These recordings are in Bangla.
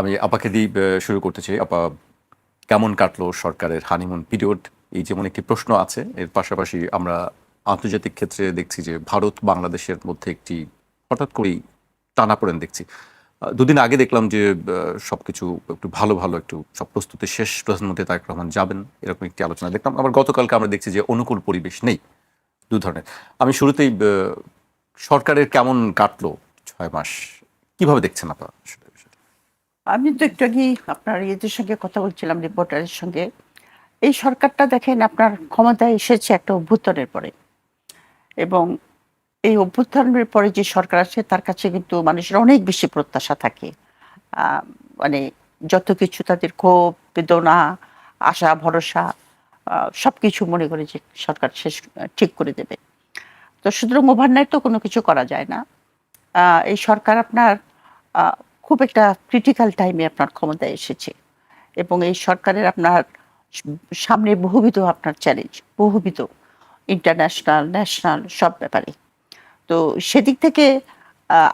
আমি আপাকে দিয়ে শুরু করতে চাই। আপা, কেমন কাটলো সরকারের হানিমুন পিরিয়ড? এই যেমন একটি প্রশ্ন আছে, এর পাশাপাশি আমরা আন্তর্জাতিক ক্ষেত্রে দেখছি যে ভারত বাংলাদেশের মধ্যে একটি হঠাৎ করেই টানাপোড়েন দেখছি। দুদিন আগে দেখলাম যে সবকিছু একটু ভালো ভালো একটু সব প্রস্তুতি শেষ, প্রধানমন্ত্রী তারেক রহমান যাবেন, এরকম একটি আলোচনা দেখলাম। আবার গতকালকে আমরা দেখছি যে অনুকূল পরিবেশ নেই, দু ধরনের। আমি শুরুতেই সরকারের কেমন কাটলো 6 মাস, কিভাবে দেখছেন আপা? আমি তো একটু আগে আপনার ইয়েদের সঙ্গে কথা বলছিলাম, রিপোর্টারের সঙ্গে। এই সরকারটা দেখেন আপনার ক্ষমতায় এসেছে একটা অভ্যুত্থানের পরে, এবং এই অভ্যুত্থানের পরে যে সরকার আছে তার কাছে কিন্তু মানুষের অনেক বেশি প্রত্যাশা থাকে। আহ, মানে যত কিছু তাদের ক্ষোভ, বেদনা, আশা, ভরসা সবকিছু মনে করে যে সরকার শেষ ঠিক করে দেবে। তো সুতরাং ওভারনাইট তো কোনো কিছু করা যায় না। এই সরকার আপনার আহ, খুব একটা ক্রিটিক্যাল টাইমে আপনার ক্ষমতায় এসেছে, এবং এই সরকারের আপনার সামনে বহুবিধ আপনার চ্যালেঞ্জ, বহুবিধ ইন্টারন্যাশনাল, ন্যাশনাল সব ব্যাপারে। তো সেদিক থেকে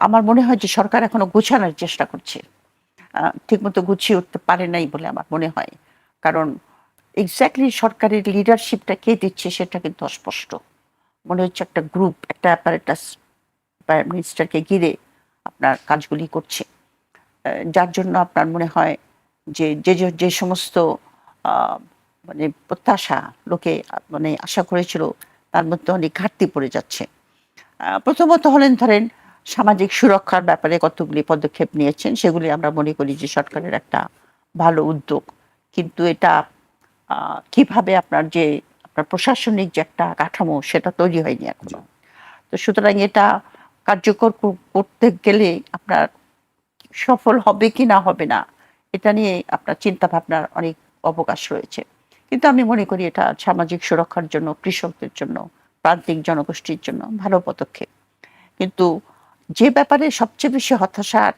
আমার মনে হয় যে সরকার এখনো গোছানোর চেষ্টা করছে। ঠিকমতো গুছিয়ে উঠতে পারে নাই বলে আমার মনে হয়। কারণ এক্স্যাক্টলি সরকারের লিডারশিপটা কে দিচ্ছে সেটা কিন্তু অস্পষ্ট। মনে হচ্ছে একটা গ্রুপ, একটা অ্যাপারেটাস প্রাইম মিনিস্টারকে ঘিরে আপনার কাজগুলি করছে। যার জন্য আপনার মনে হয় যে যে যে যে সমস্ত আহ, মানে প্রত্যাশা লোকে মানে আশা করেছিল তার মধ্যে অনেক ঘাটতি পড়ে যাচ্ছে। প্রথমত হলেন ধরেন সামাজিক সুরক্ষার ব্যাপারে কতগুলি পদক্ষেপ নিয়েছেন, সেগুলি আমরা মনে করি যে সরকারের একটা ভালো উদ্যোগ। কিন্তু এটা কিভাবে আপনার যে আপনার প্রশাসনিক যে একটা কাঠামো সেটা তৈরি হয়নি এখনো। তো সুতরাং এটা কার্যকর করতে গেলে আপনার সফল হবে কি না হবে না এটা নিয়ে আপনার চিন্তা ভাবনার অনেক অবকাশ রয়েছে। কিন্তু আমি মনে করি এটা সামাজিক সুরক্ষার জন্য, কৃষকদের জন্য, প্রান্তিক জনগোষ্ঠীর জন্য ভালো পদক্ষেপ। কিন্তু যে ব্যাপারে সবচেয়ে বেশি হতাশার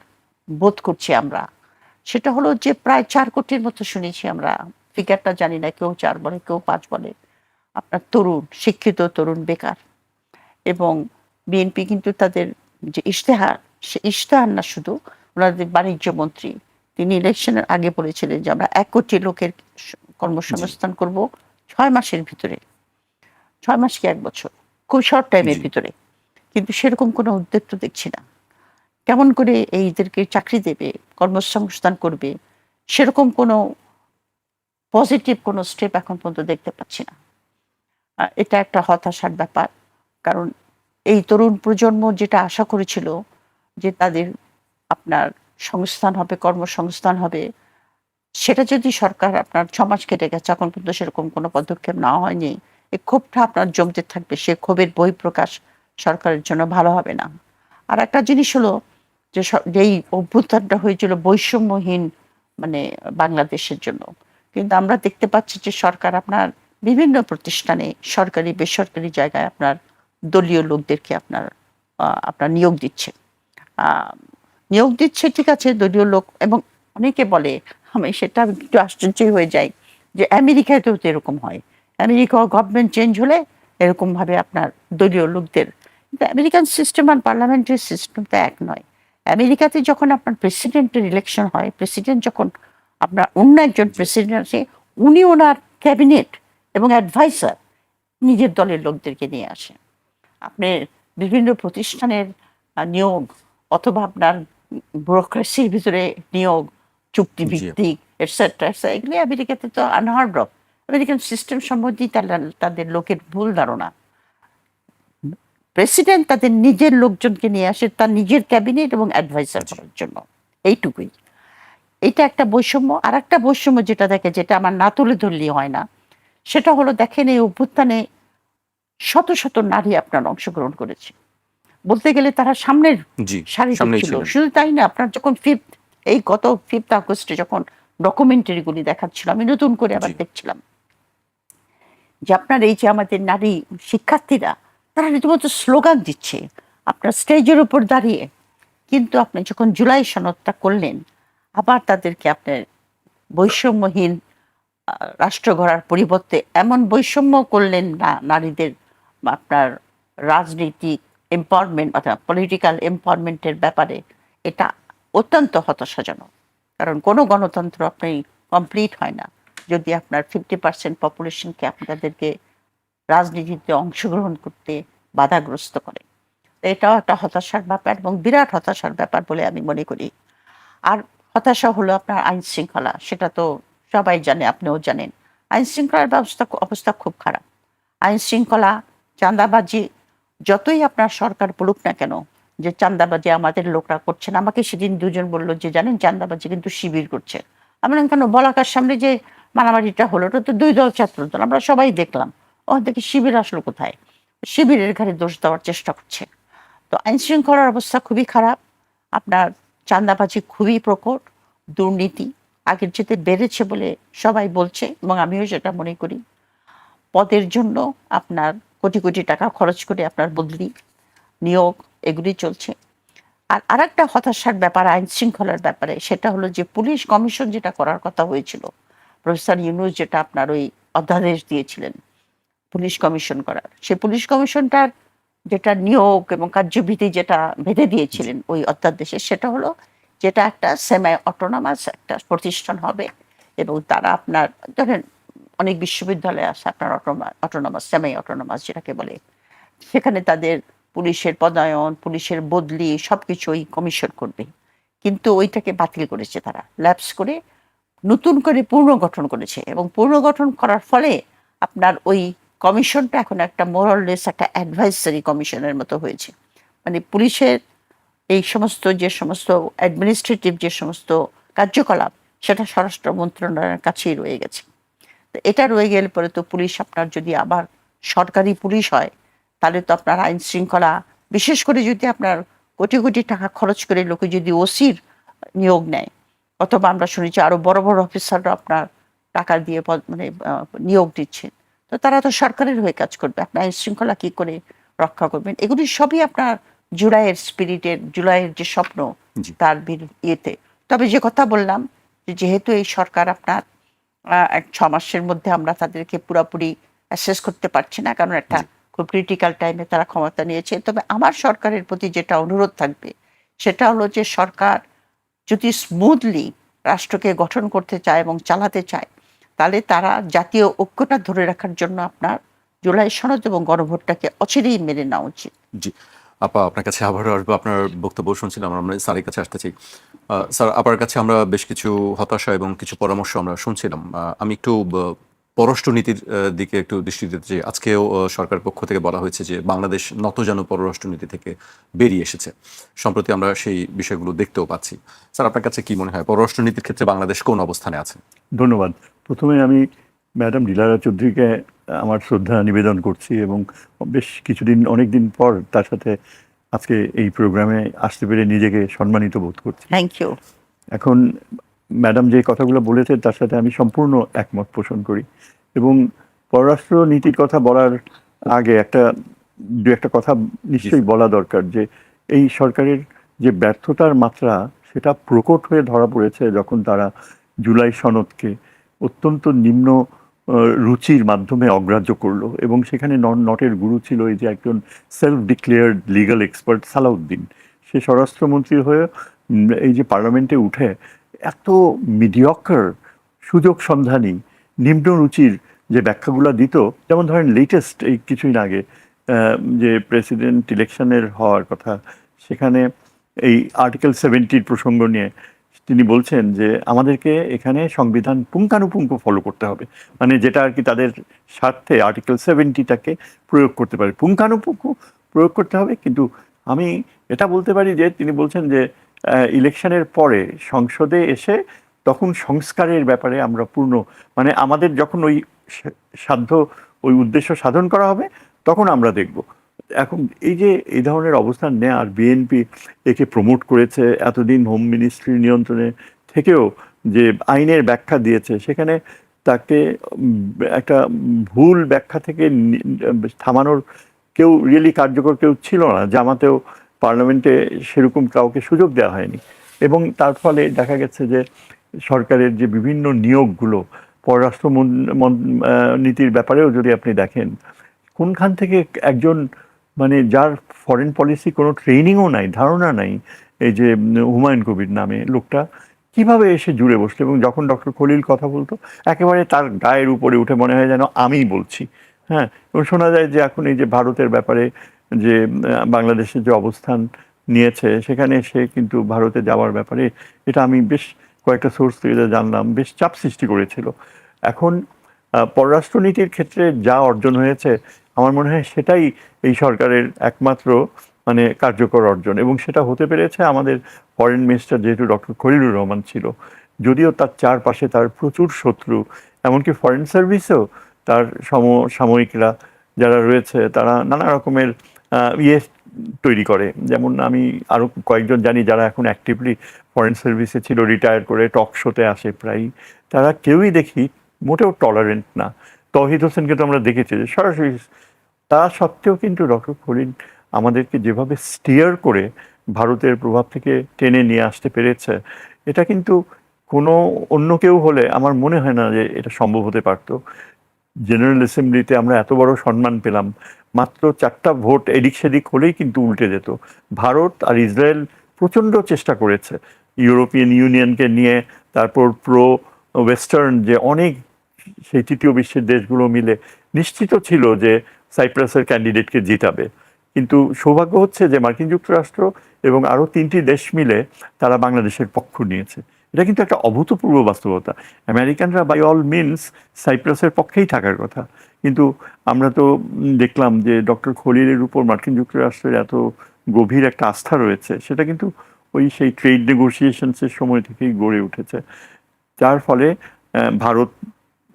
বোধ করছি আমরা, সেটা হলো যে প্রায় 4 কোটির মতো শুনেছি আমরা, ফিগারটা জানি না, কেউ 4 বলে, কেউ 5 বলে, আপনার তরুণ, শিক্ষিত তরুণ বেকার। এবং বিএনপি কিন্তু তাদের যে ইশতেহার, সে ইশতেহার না শুধু, ওনাদের বাণিজ্য মন্ত্রী তিনি ইলেকশনের আগে বলেছিলেন যে আমরা 1 কোটি লোকের কর্মসংস্থান করব 6 মাসের ভিতরে। 6 মাস কি 1 বছর, খুব শর্ট টাইমের ভিতরে। কিন্তু সেরকম কোনো উদ্যোগ তো দেখছি না। কেমন করে এইদেরকে চাকরি দেবে, কর্মসংস্থান করবে, সেরকম কোনো পজিটিভ কোনো স্টেপ এখন পর্যন্ত দেখতে পাচ্ছি না। এটা একটা হতাশার ব্যাপার। কারণ এই তরুণ প্রজন্ম যেটা আশা করেছিল যে তাদের আপনার সংস্থান হবে, কর্মসংস্থান হবে, সেটা যদি সরকার আপনার 6 মাস কেটে গেছে এখন পর্যন্ত সেরকম কোনো পদক্ষেপ নেওয়া হয়নি, এই ক্ষোভটা আপনার জমতে থাকবে। সে ক্ষোভের বহিঃপ্রকাশ সরকারের জন্য ভালো হবে না। আর একটা জিনিস হলো যে যেই অভ্যুত্থানটা হয়েছিল বৈষম্যহীন মানে বাংলাদেশের জন্য, কিন্তু আমরা দেখতে পাচ্ছি যে সরকার আপনার বিভিন্ন প্রতিষ্ঠানে, সরকারি বেসরকারি জায়গায় আপনার দলীয় লোকদেরকে আপনার আপনার নিয়োগ দিচ্ছে। আহ, নিয়োগ দিচ্ছে ঠিক আছে দলীয় লোক, এবং অনেকে বলে, আমি সেটা একটু আশ্চর্যই হয়ে যাই যে আমেরিকাতেও তো এরকম হয়। আমেরিকা গভর্নমেন্ট চেঞ্জ হলে এরকম ভাবে আপনার দলীয় লোকদের, কিন্তু আমেরিকান সিস্টেম আর পার্লামেন্টারি সিস্টেম তো এক নয়। আমেরিকাতে যখন আপনার প্রেসিডেন্টের ইলেকশন হয়, প্রেসিডেন্ট যখন আপনার অন্য একজন প্রেসিডেন্ট আছে, উনি ওনার ক্যাবিনেট এবং অ্যাডভাইসার নিজের দলের লোকদেরকে নিয়ে আসেন। আপনি বিভিন্ন প্রতিষ্ঠানের নিয়োগ, অথবা আপনার ব্যুরোক্রেসির ভিতরে নিয়োগ, চুক্তিভিত্তিক এটসেট্রা এটসেট্রা, এগুলি আমেরিকাতে তো আনহার্ড অফ। আমেরিকান সিস্টেম সম্বন্ধে তাদের লোকের ভুল ধারণা। প্রেসিডেন্ট তাদের নিজের লোকজনকে নিয়ে আসে তার নিজের ক্যাবিনেট এবং অ্যাডভাইসার করার জন্য, এইটুকুই। এটা একটা বৈষম্য। আর একটা বৈষম্য যেটা দেখে, যেটা আমার না তুলে ধরলেই হয় না, সেটা হলো দেখেন এই অভ্যুত্থানে শত শত নারী আপনার অংশগ্রহণ করেছে। বলতে গেলে তারা সামনের সারিতে ছিল। শুধু তাই না, আপনার যখন এই গত 5 আগস্টে যখন ডকুমেন্টারিগুলি দেখাচ্ছিল, আমি নতুন করে আবার দেখছিলাম যে আপনার এই যে আমাদের নারী শিক্ষার্থীরা, তারা রীতিমতো স্লোগান দিচ্ছে আপনার স্টেজের উপর দাঁড়িয়ে। কিন্তু আপনি যখন জুলাই সনদটা করলেন, আবার তাদেরকে আপনার বৈষম্যহীন রাষ্ট্র গড়ার পরিবর্তে এমন বৈষম্য করলেন না নারীদের আপনার রাজনৈতিক এম্পাওয়ারমেন্ট অথবা পলিটিক্যাল এম্পাওয়ারমেন্টের ব্যাপারে। এটা অত্যন্ত হতাশাজনক। কারণ কোনো গণতন্ত্র আপনি কমপ্লিট হয় না যদি আপনার 50% পপুলেশনকে আপনাদেরকে রাজনীতিতে অংশগ্রহণ করতে বাধাগ্রস্ত করে। তো এটাও একটা হতাশার ব্যাপার এবং বিরাট হতাশার ব্যাপার বলে আমি মনে করি। আর হতাশা হলো আপনার আইন শৃঙ্খলা, সেটা তো সবাই জানে, আপনিও জানেন। আইন শৃঙ্খলার অবস্থা খুব খারাপ। আইন শৃঙ্খলা, চাঁদাবাজি, যতই আপনার সরকার বলুক না কেন যে চাঁদাবাজি আমাদের লোকরা করছে না। আমাকে সেদিন দুজন বলল যে জানেন চাঁদাবাজি কিন্তু শিবির করছে। আমি বললাম কেন, বলাকার সামনে যে মারামারিটা হলো ওটা তো দুই দল ছাত্র দল, আমরা সবাই দেখলাম। ওখান থেকে শিবির আসলো কোথায়? শিবিরের ঘাড়ে দোষ দেওয়ার চেষ্টা করছে। তো আইন শৃঙ্খলার অবস্থা খুবই খারাপ। আপনার চাঁদাবাজি খুবই প্রকট, দুর্নীতি আগের চেয়ে বেড়েছে বলে সবাই বলছে এবং আমিও সেটা মনে করি। পদের জন্য আপনার কোটি কোটি টাকা খরচ করে আপনার বদলি, নিয়োগ, এগুলি চলছে। আর আরেকটা হতাশার ব্যাপার আইন শৃঙ্খলার ব্যাপারে, সেটা হলো যে পুলিশ কমিশন যেটা করার কথা হয়েছিল, প্রফেসর ইউনূস যেটা আপনার ওই অধ্যাদেশ দিয়েছিলেন পুলিশ কমিশন করার, সেই পুলিশ কমিশনটার যেটা নিয়োগ এবং কার্যবিধি যেটা বেঁধে দিয়েছিলেন ওই অধ্যাদেশে, সেটা হলো যেটা একটা সেমি অটোনমাস একটা প্রতিষ্ঠান হবে এবং তারা আপনার ধরেন অনেক বিশ্ববিদ্যালয় আছে আপনার অটোনমাস, সেমি অটোনমাস যেটাকে বলে, সেখানে তাদের পুলিশের পদায়ন, পুলিশের বদলি সবকিছু ওই কমিশন করবে। কিন্তু ওইটাকে বাতিল করেছে, তারা ল্যাপস করে নতুন করে পুনর্গঠন করেছে এবং পুনর্গঠন করার ফলে আপনার ওই কমিশনটা এখন একটা মোরাললেস একটা অ্যাডভাইসারি কমিশনের মতো হয়েছে। মানে পুলিশের এই সমস্ত যে সমস্ত অ্যাডমিনিস্ট্রেটিভ যে সমস্ত কার্যকলাপ, সেটা স্বরাষ্ট্র মন্ত্রণালয়ের কাছেই রয়ে গেছে। তো এটা রয়ে গেলে পরে তো পুলিশ আপনার যদি আবার সরকারি পুলিশ হয়, তাহলে তো আপনার আইন শৃঙ্খলা, বিশেষ করে যদি আপনার কোটি কোটি টাকা খরচ করে লোকে যদি ওসির নিয়োগ নেয়, অথবা আমরা শুনেছি আরো বড় বড় অফিসাররা আপনার টাকা দিয়ে নিয়োগ দিচ্ছেন, তো তারা তো সরকারের হয়ে কাজ করবে, আপনার আইন শৃঙ্খলা কি করে রক্ষা করবেন? এগুলি সবই আপনার জুলাইয়ের স্পিরিটের, জুলাইয়ের যে স্বপ্ন, জি। তার ইয়েতে। তবে যে কথা বললাম যে যেহেতু এই সরকার আপনার এক 6 মাসের মধ্যে আমরা তাদেরকে পুরোপুরি অ্যাসেস করতে পারছি না, কারণ একটা জি। খুব ক্রিটিক্যাল টাইমে তারা ক্ষমতা নিয়েছে। তবে আমার সরকারের প্রতি যেটা অনুরোধ থাকবে, সেটা হলো যে সরকার যদি স্মুথলি রাষ্ট্রকে গঠন করতে চায় এবং চালাতে চায়, তাহলে তারা জাতীয় ঐক্যটা ধরে রাখার জন্য আপনার জুলাই সনদ এবং গণভোটটাকে অচিরেই মেনে নেওয়া উচিত। জি। আপা, আপনার কাছে আবারও আসবো। আপনার বক্তব্য শুনছিলাম, আমরা স্যারের কাছে আসতে চাই। স্যার, আপনার কাছে আমরা বেশ কিছু হতাশা এবং কিছু পরামর্শ আমরা শুনছিলাম। আমি একটু পররাষ্ট্রনীতির দিকে একটু দৃষ্টি দিতে চাই। আজকেও সরকারের পক্ষ থেকে বলা হয়েছে যে বাংলাদেশ নতজানু পররাষ্ট্রনীতি থেকে বেরিয়ে এসেছে। সম্প্রতি আমরা সেই বিষয়গুলো দেখতেও পাচ্ছি। স্যার, আপনার কাছে কি মনে হয় পররাষ্ট্রনীতির ক্ষেত্রে বাংলাদেশ কোন অবস্থানে আছে? ধন্যবাদ। প্রথমে আমি ম্যাডাম ডিলারা চৌধুরীকে আমার শ্রদ্ধা নিবেদন করছি এবং বেশ কিছুদিন, অনেক দিন পর তার সাথে আজকে এই প্রোগ্রামে আসতে পেরে নিজেকে সম্মানিত বোধ করছি। Thank you. এখন ম্যাডাম যে কথাগুলো বলেছেন তার সাথে আমি সম্পূর্ণ একমত পোষণ করি এবং পররাষ্ট্র নীতির কথা বলার আগে দু একটা কথা নিশ্চয়ই বলা দরকার যে এই সরকারের যে ব্যর্থতার মাত্রা, সেটা প্রকট হয়ে ধরা পড়েছে যখন তারা জুলাই সনদকে অত্যন্ত নিম্ন রুচির মাধ্যমে অগ্রাহ্য করলো এবং সেখানে নটের গুরু ছিল এই যে একজন self declared legal expert Salauddin. সে স্বরাষ্ট্রমন্ত্রী হয়ে এই যে পার্লামেন্টে উঠে এত মিডিয়কার, সুযোগ সন্ধানী, নিম্ন রুচির যে ব্যাখ্যাগুলো দিত, যেমন ধরেন লেটেস্ট এই কিছুদিন আগে যে প্রেসিডেন্ট ইলেকশনের হওয়ার কথা, সেখানে এই আর্টিকেল 70 প্রসঙ্গ নিয়ে তিনি বলছেন যে আমাদেরকে এখানে সংবিধান পুঙ্খানুপুঙ্খ ফলো করতে হবে, মানে যেটা আর কি তাদের স্বার্থে আর্টিকেল 70টাকে প্রয়োগ করতে পারে, পুঙ্খানুপুঙ্খ প্রয়োগ করতে হবে। কিন্তু আমি এটা বলতে পারি যে তিনি বলছেন যে ইলেকশনের পরে সংসদে এসে তখন সংস্কারের ব্যাপারে আমরা মানে আমাদের যখন ওই সাধ্য, ওই উদ্দেশ্য সাধন করা হবে, তখন আমরা দেখব। এখন এই যে এই ধরনের অবস্থান নেয়, আর বিএনপি একে প্রমোট করেছে এতদিন, হোম মিনিস্ট্রির নিয়ন্ত্রণে থেকেও যে আইনের ব্যাখ্যা দিয়েছে, সেখানে তাকে একটা ভুল ব্যাখ্যা থেকে থামানোর কেউ রিয়েলি কার্যকর কেউ ছিল না। জামাতেও পার্লামেন্টে সেরকম কাউকে সুযোগ দেওয়া হয়নি এবং তার ফলে দেখা গেছে যে সরকারের যে বিভিন্ন নিয়োগগুলো, পররাষ্ট্র নীতির ব্যাপারেও যদি আপনি দেখেন, কোনখান থেকে একজন মানে যার ফরেন পলিসি কোনো ট্রেনিংও নাই, ধারণা নাই, এই যে হুমায়ুন কবির নামে লোকটা কিভাবে এসে জুড়ে বসলো, এবং যখন ডক্টর খলিল কথা বলতো একেবারে তার গায়ের উপরে উঠে মনে হয় যেন আমিই বলছি। হ্যাঁ, এবং শোনা যায় যে এখন এই যে ভারতের ব্যাপারে যে বাংলাদেশের যে অবস্থান নিয়েছে, সেখানে সে কিন্তু ভারতে যাওয়ার ব্যাপারে, এটা আমি বেশ কয়েকটা সোর্স থেকে যা জানলাম, বেশ চাপ সৃষ্টি করেছিল। এখন পররাষ্ট্রনীতির ক্ষেত্রে যা অর্জন হয়েছে আমার মনে হয় সেটাই এই সরকারের একমাত্র মানে কার্যকর অর্জন, এবং সেটা হতে পেরেছে আমাদের ফরেন মিনিস্টার যেহেতু ডক্টর খলিলুর রহমান ছিল, যদিও তার চারপাশে তার প্রচুর শত্রু, এমনকি ফরেন সার্ভিসেও তার সমসাময়িকরা যারা রয়েছে তারা নানা রকমের ইয়ে তৈরি করে। যেমন আমি আরও কয়েকজন জানি যারা এখন অ্যাক্টিভলি ফরেন সার্ভিসে ছিল, রিটায়ার করে টক শোতে আসে প্রায়ই, তারা কেউই দেখি মোটেও টলারেন্ট না। তৌহিদ হোসেনকে তো আমরা দেখেছি যে সরাসরি, তা সত্ত্বেও কিন্তু ডক্টর খলিল আমাদেরকে যেভাবে স্টিয়ার করে ভারতের প্রভাব থেকে টেনে নিয়ে আসতে পেরেছে, এটা কিন্তু কোনো অন্য কেউ হলে আমার মনে হয় না যে এটা সম্ভব হতে পারতো। জেনারেল অ্যাসেম্বলিতে আমরা এত বড় সম্মান পেলাম, মাত্র 4টা ভোট এদিক সেদিক হলেই কিন্তু উল্টে যেত। ভারত আর ইসরায়েল প্রচণ্ড চেষ্টা করেছে ইউরোপিয়ান ইউনিয়নকে নিয়ে, তারপর প্রো ওয়েস্টার্ন যে অনেক সেই তৃতীয় বিশ্বের দেশগুলো মিলে নিশ্চিত ছিল যে সাইপ্রাসের ক্যান্ডিডেটকে জিতাবে। কিন্তু সৌভাগ্য হচ্ছে যে মার্কিন যুক্তরাষ্ট্র এবং আরও 3টি দেশ মিলে তারা বাংলাদেশের পক্ষ নিয়েছে। এটা কিন্তু একটা অভূতপূর্ব বাস্তবতা। আমেরিকানরা বাই অল মিনস সাইপ্রাসের পক্ষেই থাকার কথা, কিন্তু আমরা তো দেখলাম যে ডক্টর খলিলের উপর মার্কিন যুক্তরাষ্ট্রের এত গভীর একটা আস্থা রয়েছে, সেটা কিন্তু ওই সেই ট্রেড নেগোসিয়েশনসের সময় থেকেই গড়ে উঠেছে, যার ফলে ভারত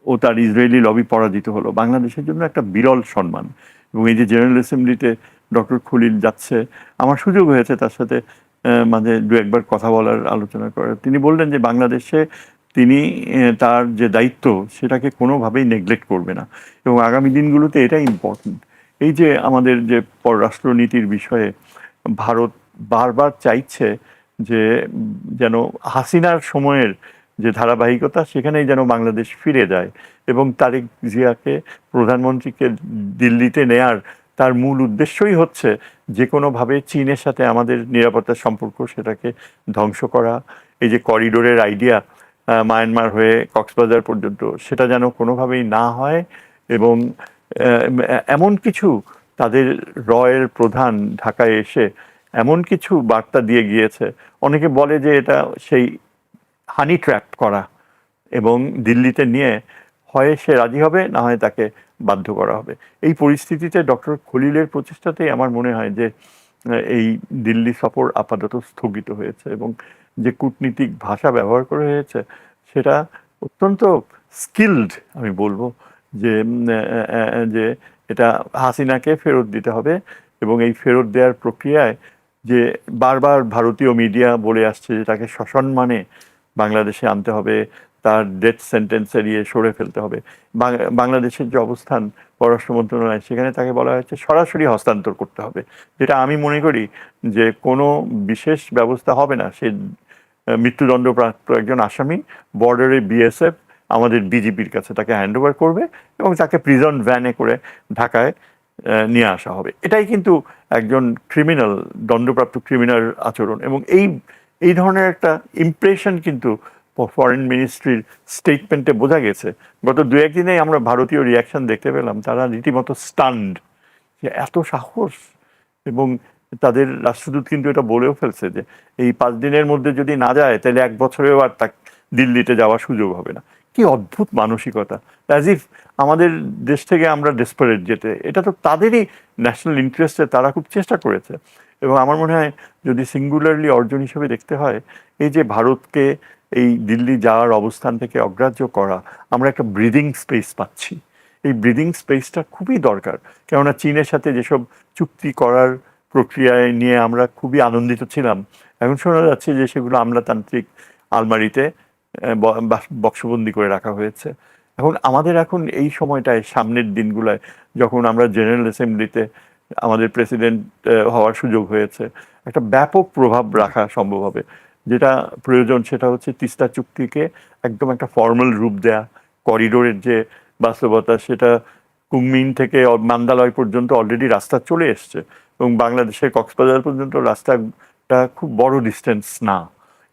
ও তার ইসরায়েলি লবি পরাজিত হলো। বাংলাদেশের জন্য একটা বিরল সম্মান। এবং এই যে জেনারেল অ্যাসেম্বলিতে ডক্টর খলিল যাচ্ছে, আমার সুযোগ হয়েছে তার সাথে মাঝে দু একবার কথা বলার, আলোচনা করার। তিনি বললেন যে বাংলাদেশে তিনি তার যে দায়িত্ব সেটাকে কোনোভাবেই নেগলেক্ট করবে না, এবং আগামী দিনগুলোতে এটাই ইম্পর্টেন্ট। এই যে আমাদের যে পররাষ্ট্রনীতির বিষয়ে ভারত বারবার চাইছে যে যেন হাসিনার সময়ের যে ধারাবাহিকতা সেখানেই যেন বাংলাদেশ ফিরে যায়, এবং তারেক জিয়াকে প্রধানমন্ত্রীকে দিল্লিতে নেয়ার তার মূল উদ্দেশ্যই হচ্ছে যে কোনোভাবে চীনের সাথে আমাদের নিরাপত্তার সম্পর্ক সেটাকে ধ্বংস করা। এই যে করিডোরের আইডিয়া মায়ানমার হয়ে কক্সবাজার পর্যন্ত, সেটা যেন কোনোভাবেই না হয়, এবং এমন কিছু তাদের রয়ের প্রধান ঢাকায় এসে এমন কিছু বার্তা দিয়ে গিয়েছে, অনেকে বলে যে এটা সেই হানি ট্র্যাপ করা, এবং দিল্লিতে নিয়ে হয় সে রাজি হবে, না হয় তাকে বাধ্য করা হবে। এই পরিস্থিতিতে ডক্টর খলিলের প্রচেষ্টাতেই আমার মনে হয় যে এই দিল্লি সফর আপাতত স্থগিত হয়েছে, এবং যে কূটনীতিক ভাষা ব্যবহার করা হয়েছে সেটা অত্যন্ত স্কিলড আমি বলবো, যে যে এটা হাসিনাকে ফেরত দিতে হবে, এবং এই ফেরত দেওয়ার প্রক্রিয়ায় যে বারবার ভারতীয় মিডিয়া বলে আসছে যে তাকে সসম্মানে বাংলাদেশে আনতে হবে, তার ডেথ সেন্টেন্স এড়িয়ে সরে ফেলতে হবে। বাংলাদেশের যে অবস্থান পররাষ্ট্র মন্ত্রণালয়, সেখানে তাকে বলা হয়েছে সরাসরি হস্তান্তর করতে হবে, যেটা আমি মনে করি যে কোনো বিশেষ ব্যবস্থা হবে না। সে মৃত্যুদণ্ডপ্রাপ্ত একজন আসামি, বর্ডারে বিএসএফ আমাদের বিজিবির কাছে তাকে হ্যান্ড ওভার করবে, এবং তাকে প্রিজন ভ্যানে করে ঢাকায় নিয়ে আসা হবে। এটাই কিন্তু একজন ক্রিমিনাল, দণ্ডপ্রাপ্ত ক্রিমিনাল আচরণ, এবং এই ধরনের একটা ইমপ্রেশন কিন্তু ফরেন মিনিস্ট্রির স্টেটমেন্টে বোঝা গেছে। গত দু একদিনেই আমরা ভারতীয় রিয়াকশন দেখতে পেলাম, তারা রীতিমতো স্টান্ড যে এত সাহস, এবং তাদের রাষ্ট্রদূত কিন্তু এটা বলেও ফেলছে যে এই 5 দিনের মধ্যে যদি না যায় তাহলে 1 বছরেও আর তা দিল্লিতে যাওয়ার সুযোগ হবে না। কি অদ্ভুত মানসিকতা, অ্যাজ ইফ আমাদের দেশ থেকে আমরা ডেসপারেট যেতে। এটা তো তাদেরই ন্যাশনাল ইন্টারেস্টে তারা খুব চেষ্টা করেছে, এবং আমার মনে হয় যদি সিঙ্গুলারলি অর্জন হিসেবে দেখতে হয়, এই যে ভারতকে এই দিল্লি যাওয়ার অবস্থান থেকে অগ্রাহ্য করা, আমরা একটা ব্রিদিং স্পেস পাচ্ছি। এই ব্রিদিং স্পেসটা খুবই দরকার, কেননা চীনের সাথে যেসব চুক্তি করার প্রক্রিয়ায় নিয়ে আমরা খুবই আনন্দিত ছিলাম, এখন শোনা যাচ্ছে যে সেগুলো আমলাতান্ত্রিক আলমারিতে বক্সবন্দি করে রাখা হয়েছে। আমাদের এখন এই সময়টায়, সামনের দিনগুলোয় যখন আমরা জেনারেল অ্যাসেম্বলিতে আমাদের প্রেসিডেন্ট হওয়ার সুযোগ হয়েছে, একটা ব্যাপক প্রভাব রাখা সম্ভব হবে। যেটা প্রয়োজন সেটা হচ্ছে তিস্তা চুক্তিকে একদম একটা ফর্মাল রূপ দেয়া, করিডোরের যে বাস্তবতা সেটা কুংমিন থেকে মান্দালয় পর্যন্ত অলরেডি রাস্তা চলে এসছে, এবং বাংলাদেশের কক্সবাজার পর্যন্ত রাস্তাটা খুব বড় ডিস্টেন্স না,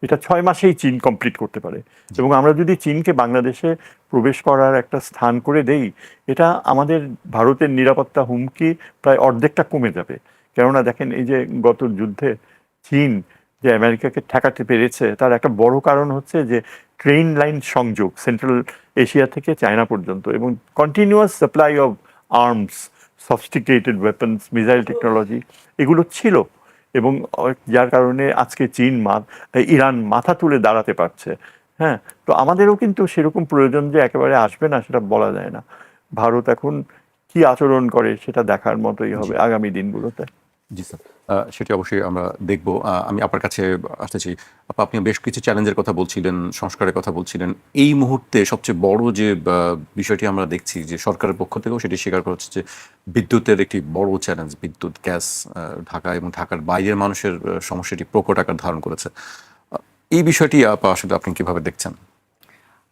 এটা 6 মাসেই চীন কমপ্লিট করতে পারে। এবং আমরা যদি চীনকে বাংলাদেশে প্রবেশ করার একটা স্থান করে দেই, এটা আমাদের ভারতের নিরাপত্তা হুমকি প্রায় অর্ধেকটা কমে যাবে। কেননা দেখেন, এই যে গত যুদ্ধে চীন যে আমেরিকাকে ঠেকাতে পেরেছে, তার একটা বড় কারণ হচ্ছে যে ট্রেন লাইন সংযোগ সেন্ট্রাল এশিয়া থেকে চায়না পর্যন্ত, এবং continuous supply of arms, sophisticated weapons, missile technology এগুলো ছিল। এবং যার কারণে আজকে ইরান মাথা তুলে দাঁড়াতে পারছে। হ্যাঁ, তো আমাদেরও কিন্তু সেরকম প্রয়োজন যে একেবারে আসবে না সেটা বলা যায় না। ভারত এখন কি আচরণ করে সেটা দেখার মতোই হবে আগামী দিনগুলোতে। জি স্যার, সেটি অবশ্যই আমরা দেখব। আমি আপনার কাছে আসতে চাই। আপনি বেশ কিছু চ্যালেঞ্জের কথা বলছিলেন, সংস্কারের কথা বলছিলেন। এই মুহূর্তে সবচেয়ে বড় যে বিষয়টি আমরা দেখছি যে সরকারের পক্ষ থেকেও সেটি স্বীকার করা হচ্ছে যে বিদ্যুতের একটি বড় চ্যালেঞ্জ, বিদ্যুৎ, গ্যাস, ঢাকা এবং ঢাকার বাইরের মানুষের সমস্যাটি প্রকট আকার ধারণ করেছে। এই বিষয়টি আসলে আপনি কিভাবে দেখছেন?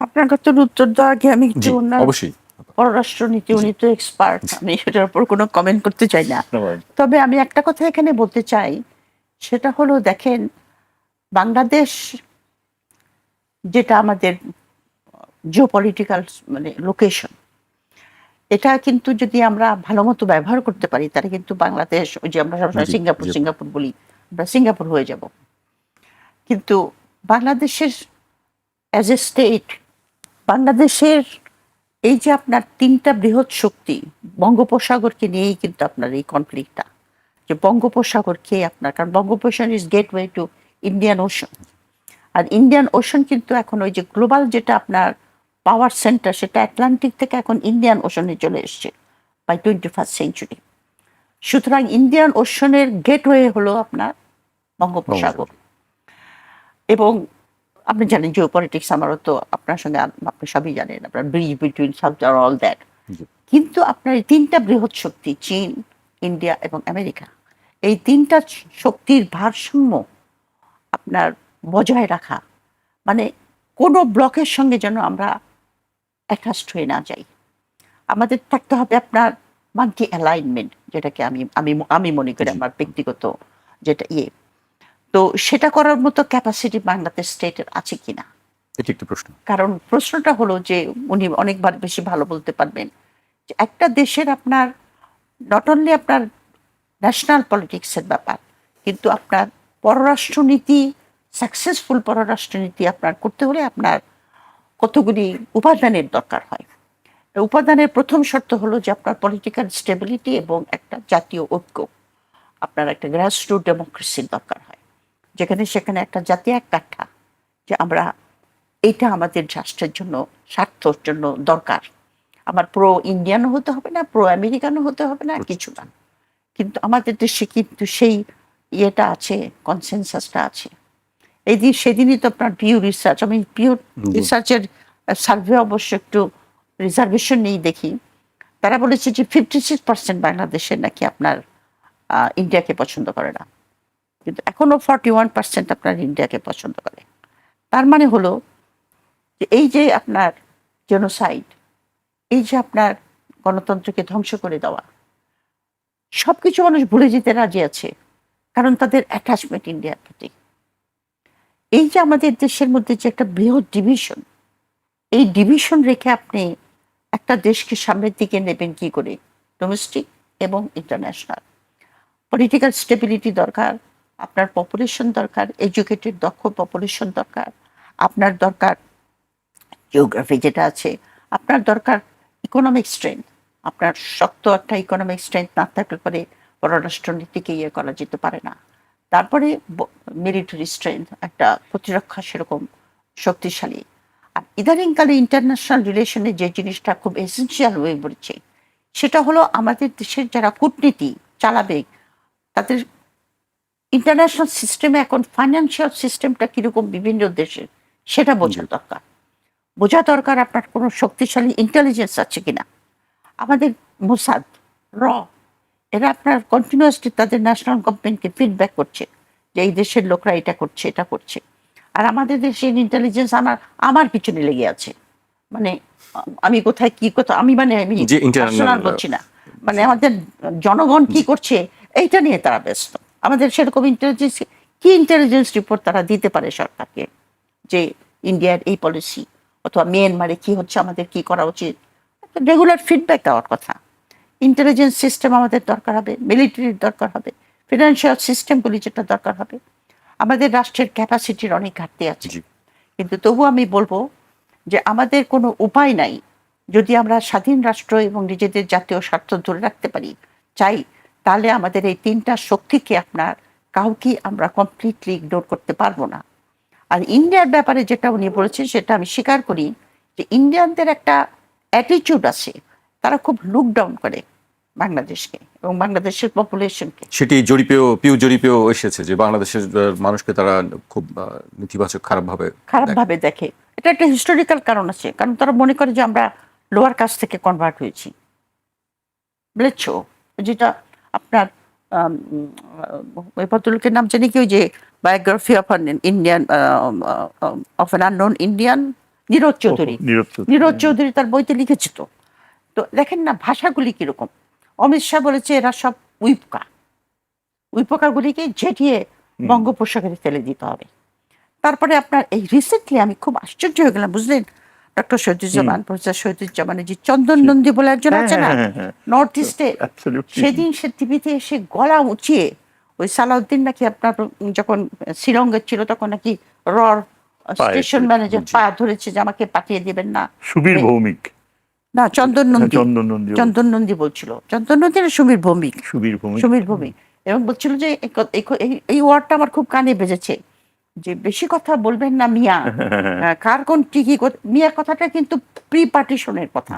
আপনার কাছে উত্তর দেওয়ার আগে আমি একটু জি, ওনার অবশ্যই। পররাষ্ট্রনীতি, উনি তো এক্সপার্ট, আমি সেটার উপর কোনো কমেন্ট করতে চাই না। ধন্যবাদ। তবে আমি একটা কথা এখানে বলতে চাই, সেটা হলো দেখেন, বাংলাদেশ যেটা আমাদের জিওপলিটিক্যাল মানে লোকেশন, এটা কিন্তু যদি আমরা ভালো মতো ব্যবহার করতে পারি, তাহলে কিন্তু বাংলাদেশ, ওই যে আমরা সবসময় জি, সিঙ্গাপুর জি। সিঙ্গাপুর বলি, আমরা সিঙ্গাপুর হয়ে যাব। কিন্তু বাংলাদেশের অ্যাজ এ স্টেট, বাংলাদেশের এই যে আপনার তিনটা বৃহৎ শক্তি, বঙ্গোপসাগরকে নিয়েই কিন্তু আপনার এই কনফ্লিক্টটা, যে বঙ্গোপসাগরকে আপনার, কারণ Bangopasagar is gateway to Indian ocean. আর ইন্ডিয়ান ওশন কিন্তু এখন ওই যে গ্লোবাল যেটা আপনার পাওয়ার সেন্টার, সেটা আটলান্টিক থেকে এখন ইন্ডিয়ান ওশনে চলে এসছে বাই 21st সেঞ্চুরি। সুতরাং ইন্ডিয়ান ওশনের গেটওয়ে হলো আপনার বঙ্গোপসাগর। এবং আপনি জানেন জিও পলিটিক্স, আমারও তো আপনার সঙ্গে, আপনি সবই জানেন, আপনার ব্রিজ বিটুইন সাউথ আর অল দ্যাট। জি। কিন্তু আপনার এই তিনটা বৃহৎ শক্তি, চীন, ইন্ডিয়া এবং আমেরিকা, এই তিনটা শক্তির ভারসাম্য আপনার বজায় রাখা, মানে কোনো ব্লকের সঙ্গে যেন আমরা অ্যাটাচড হয়ে না যাই। আমাদের থাকতে হবে আপনার মাল্টি অ্যালাইনমেন্ট, যেটাকে আমি আমি আমি মনে করি আমার ব্যক্তিগত যেটা তো সেটা করার মতো ক্যাপাসিটি বাংলাদেশ স্টেটের আছে কিনা, এটি একটি প্রশ্ন। কারণ প্রশ্নটা হলো যে উনি অনেকবার বেশি ভালো বলতে পারবেন যে একটা দেশের আপনার নট অনলি আপনার ন্যাশনাল পলিটিক্সের ব্যাপার, কিন্তু আপনার পররাষ্ট্রনীতি, সাকসেসফুল পররাষ্ট্রনীতি আপনার করতে হলে আপনার কতগুলি উপাদানের দরকার হয়। উপাদানের প্রথম শর্ত হলো যে আপনার পলিটিক্যাল স্টেবিলিটি এবং একটা জাতীয় ঐক্য, আপনার একটা গ্রাসরুট ডেমোক্রেসির দরকার হয়, যেখানে সেখানে একটা জাতীয় এক কাঠা, যে আমরা এইটা আমাদের রাষ্ট্রের জন্য, স্বার্থর জন্য দরকার। আমার প্রো ইন্ডিয়ানও হতে হবে না, প্রো আমেরিকানও হতে হবে না, কিছু না। কিন্তু আমাদের দেশে কিন্তু সেই ইয়েটা আছে, কনসেনসাসটা আছে। এই দিন সেদিনই তো আপনার পিউ রিসার্চ, আমি পিউ রিসার্চের সার্ভে অবশ্য একটু রিজার্ভেশন নিয়ে দেখি, তারা বলেছে যে 56% বাংলাদেশের নাকি আপনার ইন্ডিয়াকে পছন্দ করে না, কিন্তু এখনো 41% আপনার ইন্ডিয়াকে পছন্দ করে। তার মানে হলো যে এই যে আপনার জেনোসাইড, এই যে আপনার গণতন্ত্রকে ধ্বংস করে দেওয়া, সবকিছু মানুষ ভুলে যেতে রাজি আছে, কারণ তাদের অ্যাটাচমেন্ট ইন্ডিয়ার প্রতি। এই যে আমাদের দেশের মধ্যে যে একটা বৃহৎ ডিভিশন, এই ডিভিশন রেখে আপনি একটা দেশকে সামনের দিকে নেবেন কি করে? ডোমেস্টিক এবং ইন্টারন্যাশনাল পলিটিক্যাল স্টেবিলিটি দরকার, আপনার পপুলেশন দরকার, এডুকেটেড দক্ষ পপুলেশন দরকার, আপনার দরকার জিওগ্রাফি যেটা আছে, আপনার দরকার ইকোনমিক স্ট্রেংথ। আপনার শক্ত একটা ইকোনমিক স্ট্রেংথ না থাকলে পরে পররাষ্ট্রনীতিকে ইয়ে করা যেতে পারে না। তারপরে মিলিটারি স্ট্রেংথ, একটা প্রতিরক্ষা সেরকম শক্তিশালী। আর ইদানিংকালে ইন্টারন্যাশনাল রিলেশনে যে জিনিসটা খুব এসেন্সিয়াল হয়ে পড়েছে, সেটা হলো আমাদের দেশের যারা কূটনীতি চালাবে, তাদের ইন্টারন্যাশনাল সিস্টেমে এখন ফাইন্যান্সিয়াল সিস্টেমটা কিরকম বিভিন্ন দেশের, সেটা বোঝা দরকার। বোঝা দরকার আপনার কোনো শক্তিশালী ইন্টেলিজেন্স আছে কিনা। আমাদের মোসাদ, র, এরা আপনার কন্টিনিউয়াসলি তাদের ন্যাশনাল গভর্নমেন্টকে ফিডব্যাক করছে যে এই দেশের লোকরা এটা করছে, এটা করছে। আর আমাদের দেশের ইন্টেলিজেন্স আমার পিছনে লেগে আছে, মানে আমি কোথায় কি কোথাও, আমি মানে আমি যে internal, পার্সোনাল বলছি না, মানে আমাদের জনগণ কি করছে এইটা নিয়ে তারা ব্যস্ত। আমাদের সেরকম ইন্টেলিজেন্স কি কি ইন্টেলিজেন্স রিপোর্ট তারা দিতে পারে সরকারকে যে ইন্ডিয়ার এই পলিসি অথবা মিয়ানমারে কি হচ্ছে, আমাদের কি করা উচিত? রেগুলার ফিডব্যাক দেওয়ার কথা। ইন্টেলিজেন্স সিস্টেম আমাদের দরকার হবে, মিলিটারির দরকার হবে, ফিনান্সিয়াল সিস্টেমগুলি যেটা দরকার হবে। আমাদের রাষ্ট্রের ক্যাপাসিটির অনেক ঘাটতি আছে, জি। কিন্তু তবু আমি বলবো যে আমাদের কোনো উপায় নাই, যদি আমরা স্বাধীন রাষ্ট্র এবং নিজেদের জাতীয় স্বার্থ ধরে রাখতে পারি চাই, তাহলে আমাদের এই তিনটা শক্তিকে আপনার কাউকে আমরা কমপ্লিটলি ইগনোর করতে পারবো না। আর ইন্ডিয়ার ব্যাপারে যেটা উনি বলেছেন সেটা আমি স্বীকার করি যে ইন্ডিয়ানদের একটা অ্যাটিটিউড আছে, তারা খুব লুক ডাউন করে বাংলাদেশকে এবং বাংলাদেশের পপুলেশনকে। সেটি পিউ জরিপেও এসেছে যে বাংলাদেশের মানুষকে তারা খুব নেতিবাচক খারাপভাবে দেখে। এটা একটা হিস্টোরিক্যাল কারণ আছে, কারণ তারা মনে করে যে আমরা লোয়ার কাস্ট থেকে কনভার্ট হয়েছি, বুঝেছো? যেটা আপনার ওই ভদ্রলোকের নাম জানি কি, ওই যে biography of an Indian of an unknown Indian, Neeraj Chowdhury. Neeraj Chowdhury তার বইতে লিখেছে। তো তো দেখেন না ভাষাগুলি কিরকম। অমিত শাহ বলেছে এরা সব উইপোকা, উইপোকাগুলিকে ঝেঁটিয়ে বঙ্গোপসাগরে ফেলে দিতে হবে। তারপরে আপনার এই রিসেন্টলি আমি খুব আশ্চর্য হয়ে গেলাম, বুঝলেন, ডক্টর শহীদুজ্জামান, প্রফেসর শহীদুজ্জামানের যে চন্দন নন্দী বলে একজন আছে না নর্থ ইস্টে, সেদিন সে টিভিতে এসে গলা উঁচিয়ে ওই সালাউদ্দিন নাকি আপনার যখন শ্রীলঙ্কায় ছিল তখন নাকি স্টেশন ম্যানেজার পা ধরেছে যে আমাকে পাঠিয়ে দিবেন না। সুবীর ভৌমিক না, চন্দন নন্দী বলছিল, চন্দন নন্দী না সুবীর ভৌমিক, এবং বলছিল যে এই ওয়ার্ডটা আমার খুব কানে বেজেছে, যে বেশি কথা বলবেন না মিয়া, কার কোন টিকি মিয়া কথাটা কিন্তু প্রি পার্টিশনের কথা।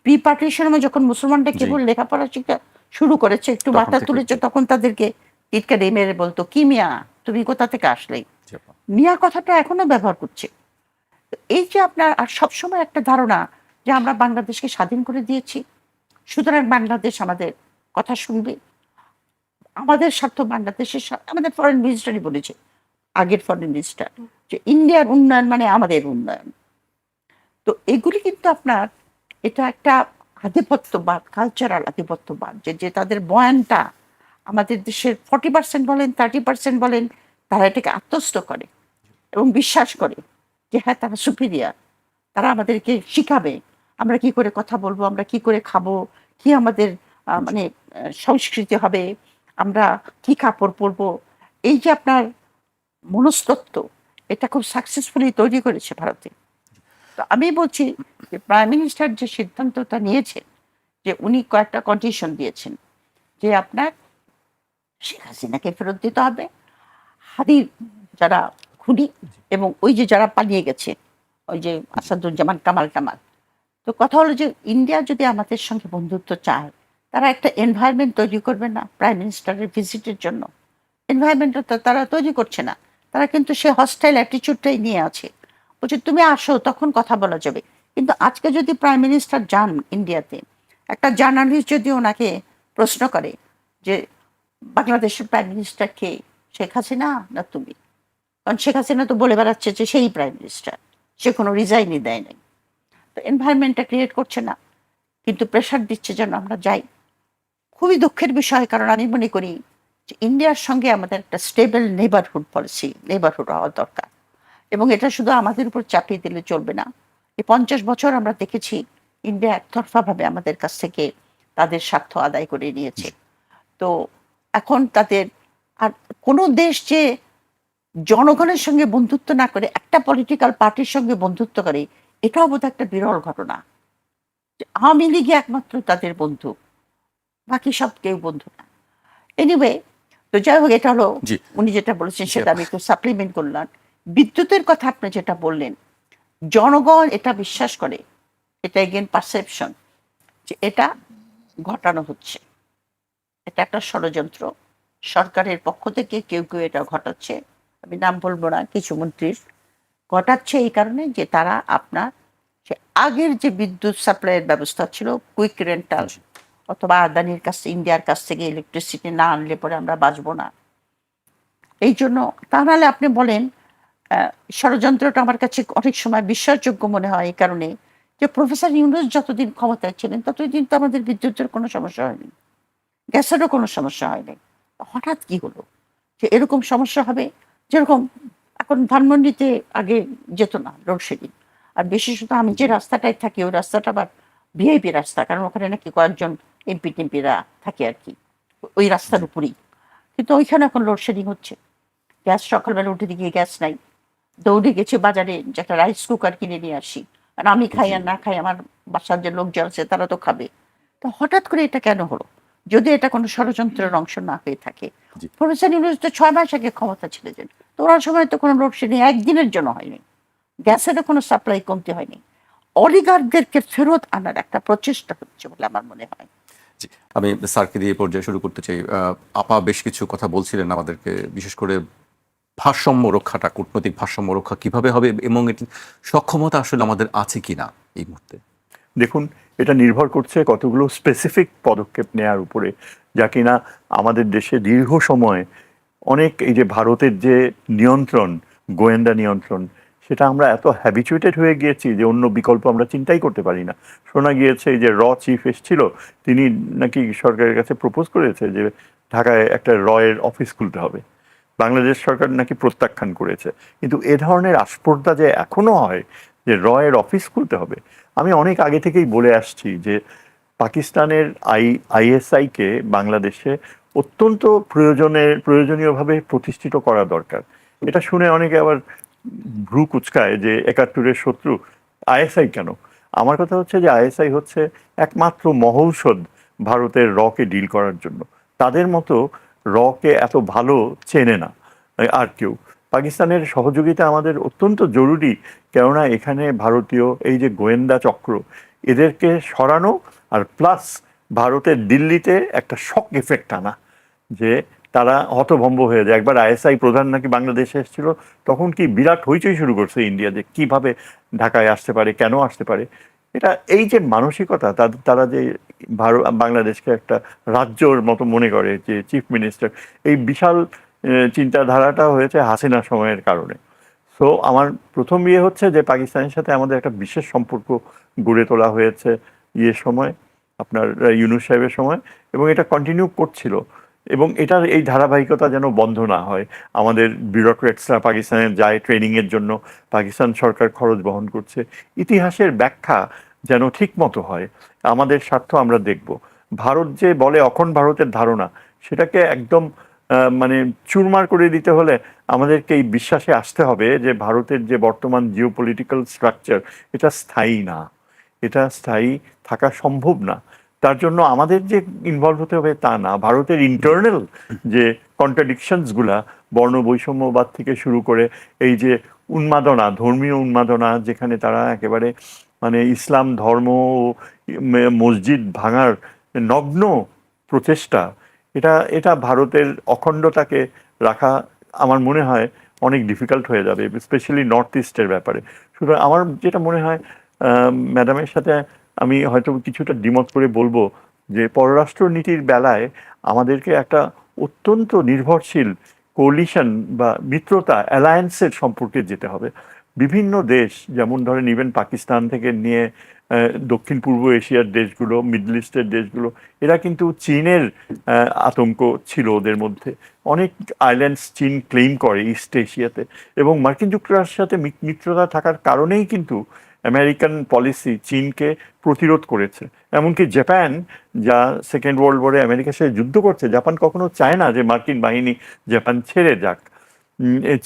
প্রি পার্টিশনে যখন মুসলমানরা কেবল লেখাপড়া শিক্ষা শুরু করেছে, একটু মাথা তুলেছে, তখন তাদেরকে টিটকারি মেরে বলতো কি মিয়া তুমি কোথা থেকে আসলে, মিয়া কথাটা এখনো ব্যবহার করছে। এই যে আপনার আর সবসময় একটা ধারণা যে আমরা বাংলাদেশকে স্বাধীন করে দিয়েছি, সুতরাং বাংলাদেশ আমাদের কথা শুনবে, আমাদের স্বার্থ বাংলাদেশের আমাদের ফরেন মিনিস্টারই বলেছে, আগের ফরেন মিনিস্টার, যে ইন্ডিয়ার উন্নয়ন মানে আমাদের উন্নয়ন। তো এগুলি কিন্তু আপনার এটা একটা আধিপত্যবাদ, কালচারাল আধিপত্যবাদ, যে তাদের বয়ানটা আমাদের দেশের 40% বলেন 30% বলেন, তারা এটাকে আত্মস্থ করে এবং বিশ্বাস করে যে হ্যাঁ তারা সুপিরিয়ার, তারা আমাদেরকে শিখাবে আমরা কি করে কথা বলবো, আমরা কি করে খাবো, কি আমাদের মানে সংস্কৃতি হবে, আমরা কি কাপড় পরবো। এই যে আপনার মনস্তত্ত্ব, এটা খুব সাকসেসফুলি তৈরি করেছে ভারতে। তো আমি বলছি যে প্রাইম মিনিস্টার যে সিদ্ধান্তটা নিয়েছে, যে উনি কয়েকটা কন্ডিশন দিয়েছেন, যে আপনার শেখ হাসিনাকে ফেরত দিতে হবে, হাদির যারা খুনি এবং ওই যে যারা পালিয়ে গেছে, ওই যে আসাদুজ্জামান কামাল। তো কথা হলো যে ইন্ডিয়া যদি আমাদের সঙ্গে বন্ধুত্ব চায়, তারা একটা এনভায়রনমেন্ট তৈরি করবে না প্রাইম মিনিস্টারের ভিজিটের জন্য। এনভায়রনমেন্টটা তো তারা তৈরি করছে না, তারা কিন্তু সে হস্টাইল অ্যাটিচিউডটাই নিয়ে আছে, বলছে তুমি আসো তখন কথা বলা যাবে। কিন্তু আজকে যদি প্রাইম মিনিস্টার যান ইন্ডিয়াতে, একটা জার্নালিস্ট যদি ওনাকে প্রশ্ন করে যে বাংলাদেশের প্রাইম মিনিস্টার কে, শেখ হাসিনা না তুমি, কারণ শেখ হাসিনা তো বলে বেড়াচ্ছে যে সেই প্রাইম মিনিস্টার, সে কোনো রিজাইনই দেয় নাই। তো এনভায়রনমেন্টটা ক্রিয়েট করছে না, কিন্তু প্রেশার দিচ্ছে যেন আমরা যাই। খুবই দুঃখের বিষয়, কারণ আমি মনে করি যে ইন্ডিয়ার সঙ্গে আমাদের একটা স্টেবল নেবারহুড পলিসি, নেবারহুড হওয়া দরকার, এবং এটা শুধু আমাদের উপর চাপিয়ে দিলে চলবে না। এই 50 বছর আমরা দেখেছি ইন্ডিয়া একতরফাভাবে আমাদের কাছ থেকে তাদের স্বার্থ আদায় করে নিয়েছে। তো এখন তাদের আর কোনো দেশ যে জনগণের সঙ্গে বন্ধুত্ব না করে একটা পলিটিক্যাল পার্টির সঙ্গে বন্ধুত্ব করে, এটাও বোধহয় একটা বিরল ঘটনা। আওয়ামী লীগ একমাত্র তাদের বন্ধু, বাকি সব কেউ বন্ধু না। এনিওয়ে, তো যাই হোক, এটা হলো উনি যেটা বলেছেন সেটা আমি একটু সাপ্লিমেন্ট করলাম। বিদ্যুতের কথা আপনি যেটা বললেন, জনগণ এটা বিশ্বাস করে, এটা এগেন পারসেপশন, যে এটা ঘটানো হচ্ছে, এটা একটা ষড়যন্ত্র, সরকারের পক্ষ থেকে কেউ কেউ এটা ঘটাচ্ছে, আমি নাম বলবো না, কিছু মন্ত্রীর ঘটাচ্ছে এই কারণে যে তারা আপনার যে আগের যে বিদ্যুৎ সাপ্লাইয়ের ব্যবস্থা ছিল, কুইক রেন্টাল অথবা আদানির কাছ থেকে, ইন্ডিয়ার কাছ থেকে ইলেকট্রিসিটি না আনলে পরে আমরা বাঁচবো না, এই জন্য। তা নাহলে আপনি বলেন ষড়যন্ত্রটা আমার কাছে অনেক সময় বিশ্বাসযোগ্য মনে হয় এই কারণে যে প্রফেসর ইউনূস যতদিন ক্ষমতায় ছিলেন ততদিন তো আমাদের বিদ্যুতের কোনো সমস্যা হয়নি, গ্যাসেরও কোনো সমস্যা হয়নি। হঠাৎ কি হলো যে এরকম সমস্যা হবে? যেরকম এখন ধানমন্ডিতে আগে যেত না লোডশেডিং, আর বিশেষত আমি যে রাস্তাটায় থাকি ওই রাস্তাটা আবার ভিআইপি রাস্তা, কারণ ওখানে নাকি কয়েকজন এমপি টেম্পিরা থাকে আর কি ওই রাস্তার উপরেই। কিন্তু ওইখানে এখন লোডশেডিং হচ্ছে, গ্যাস সকালবেলা উঠে দিকে গ্যাস নাই, দৌড়ে গেছে বাজারে যে একটা রাইস কুকার কিনে নিয়ে আসি, আর আমি খাই আর না খাই আমার বাসার যে লোকজন আছে তারা তো খাবে। তো হঠাৎ করে এটা কেন হলো, যদি এটা কোনো ষড়যন্ত্রের অংশ না হয়ে থাকে? জি। প্রফেসর ইউনূস তো 6 মাস আগে ক্ষমতা ছেড়েছেন, তো ওনার সময় তো কোনো লোডশেডিং একদিনের জন্য হয়নি, গ্যাসেরও কোনো সাপ্লাই কমতি হয়নি। অলিগার্কদেরকে ফেরত আনার একটা প্রচেষ্টা হচ্ছে বলে আমার মনে হয়। জি, আমি স্যারকে দিয়ে পর্যায়ে শুরু করতে চাই। আপা বেশ কিছু কথা বলছিলেন আমাদেরকে, বিশেষ করে ভারসাম্য রক্ষাটা, কূটনৈতিক ভারসাম্য রক্ষা কিভাবে হবে এবং এটি সক্ষমতা আসলে আমাদের আছে কিনা এই মুহূর্তে। দেখুন, এটা নির্ভর করছে কতগুলো স্পেসিফিক পদক্ষেপ নেওয়ার উপরে, যা কিনা আমাদের দেশে দীর্ঘ সময় অনেক, এই যে ভারতের যে নিয়ন্ত্রণ, গোয়েন্দা নিয়ন্ত্রণ, সেটা আমরা এত হ্যাবিচুয়েটেড হয়ে গিয়েছি যে অন্য বিকল্প আমরা চিন্তাই করতে পারি না। শোনা গিয়েছে এই যে চিফ এসেছিল, তিনি নাকি সরকারের কাছে প্রপোজ করেছে যে ঢাকায় একটা এর অফিস খুলতে হবে। বাংলাদেশ সরকার নাকি প্রত্যাখ্যান করেছে। কিন্তু এ ধরনের আস্পর্ধা যে এখনো হয় যে এর অফিস খুলতে হবে, আমি অনেক আগে থেকেই বলে আসছি যে পাকিস্তানের আইএসআইকে বাংলাদেশে অত্যন্ত প্রয়োজনীয়ভাবে প্রতিষ্ঠিত করা দরকার। এটা শুনে অনেকে আবার ভ্রু কুচকায় যে 71-এর শত্রু আইএসআই কেন। আমার কথা হচ্ছে যে আইএসআই হচ্ছে একমাত্র মহৌষধ ভারতের কে ডিল করার জন্য। তাদের মতো কে এত ভালো চেনে না আর কেউ। পাকিস্তানের সহযোগিতা আমাদের অত্যন্ত জরুরি, কেননা এখানে ভারতীয় এই যে গোয়েন্দা চক্র, এদেরকে সরানো, আর প্লাস ভারতের দিল্লিতে একটা শক এফেক্ট আনা, যে তারা হতভম্ব হয়ে যায়। একবার আইএসআই প্রধান নাকি বাংলাদেশে এসেছিল, তখন কি বিরাট হইচই শুরু করছে ইন্ডিয়া, যে কিভাবে ঢাকায় আসতে পারে, কেন আসতে পারে। এটা এই যে মানসিকতা, তারা যে বাংলাদেশকে একটা রাজ্যর মতো মনে করে, যে চিফ মিনিস্টার, এই বিশাল চিন্তাধারাটা হয়েছে হাসিনা সময়ের কারণে। সো আমার প্রথম ইয়ে হচ্ছে যে পাকিস্তানের সাথে আমাদের একটা বিশেষ সম্পর্ক গড়ে তোলা হয়েছে সময়, আপনার ইউনূস সাহেবের সময়, এবং এটা কন্টিনিউ করছিল, এবং এটার এই ধারাবাহিকতা যেন বন্ধ না হয়। আমাদের বিউরোক্রেটসরা পাকিস্তানে যায় ট্রেনিংয়ের জন্য, পাকিস্তান সরকার খরচ বহন করছে, ইতিহাসের ব্যাখ্যা যেন ঠিক মতো হয়। আমাদের স্বার্থ আমরা দেখব। ভারত যে বলে অখণ্ড ভারতের ধারণা, সেটাকে একদম মানে চুরমার করে দিতে হলে আমাদেরকে এই বিশ্বাসে আসতে হবে যে ভারতের যে বর্তমান জিওপলিটিক্যাল স্ট্রাকচার, এটা স্থায়ী না, এটা স্থায়ী থাকা সম্ভব না। তার জন্য আমাদের যে ইনভলভ হতে হবে তা না, ভারতের ইন্টারনাল যে কন্ট্রাডিকশনসগুলা, বর্ণ বৈষম্যবাদ থেকে শুরু করে এই যে উন্মাদনা, ধর্মীয় উন্মাদনা, যেখানে তারা একেবারে মানে ইসলাম ধর্ম ও মসজিদ ভাঙার নগ্ন প্রচেষ্টা, এটা ভারতের অখণ্ডতাকে রাখা আমার মনে হয় অনেক ডিফিকাল্ট হয়ে যাবে, স্পেশালি নর্থ ইস্টের ব্যাপারে। সুতরাং আমার যেটা মনে হয়, ম্যাডামের সাথে আমি হয়তো কিছুটা দ্বিমত করে বলবো যে পররাষ্ট্র নীতির বেলায় আমাদেরকে একটা অত্যন্ত নির্ভরশীল কোলিশন বা মিত্রতা, অ্যালায়েন্সের সম্পর্কে যেতে হবে। বিভিন্ন দেশ, যেমন ধরেন ইভেন পাকিস্তান থেকে নিয়ে দক্ষিণ পূর্ব এশিয়ার দেশগুলো, মিডল ইস্টের দেশগুলো, এরা কিন্তু চীনের আতঙ্ক ছিল ওদের মধ্যে। অনেক আইল্যান্ডস চীন ক্লেইম করে ইস্ট এশিয়াতে, এবং মার্কিন যুক্তরাষ্ট্রের সাথে মিত্রতা থাকার কারণেই কিন্তু আমেরিকান পলিসি চীনকে প্রতিরোধ করেছে। এমনকি জাপান, যা সেকেন্ড ওয়ার্ল্ড ওয়ারে আমেরিকার সাথে যুদ্ধ করছে, জাপান কখনো চায় না যে মার্কিন বাহিনী জাপান ছেড়ে যাক।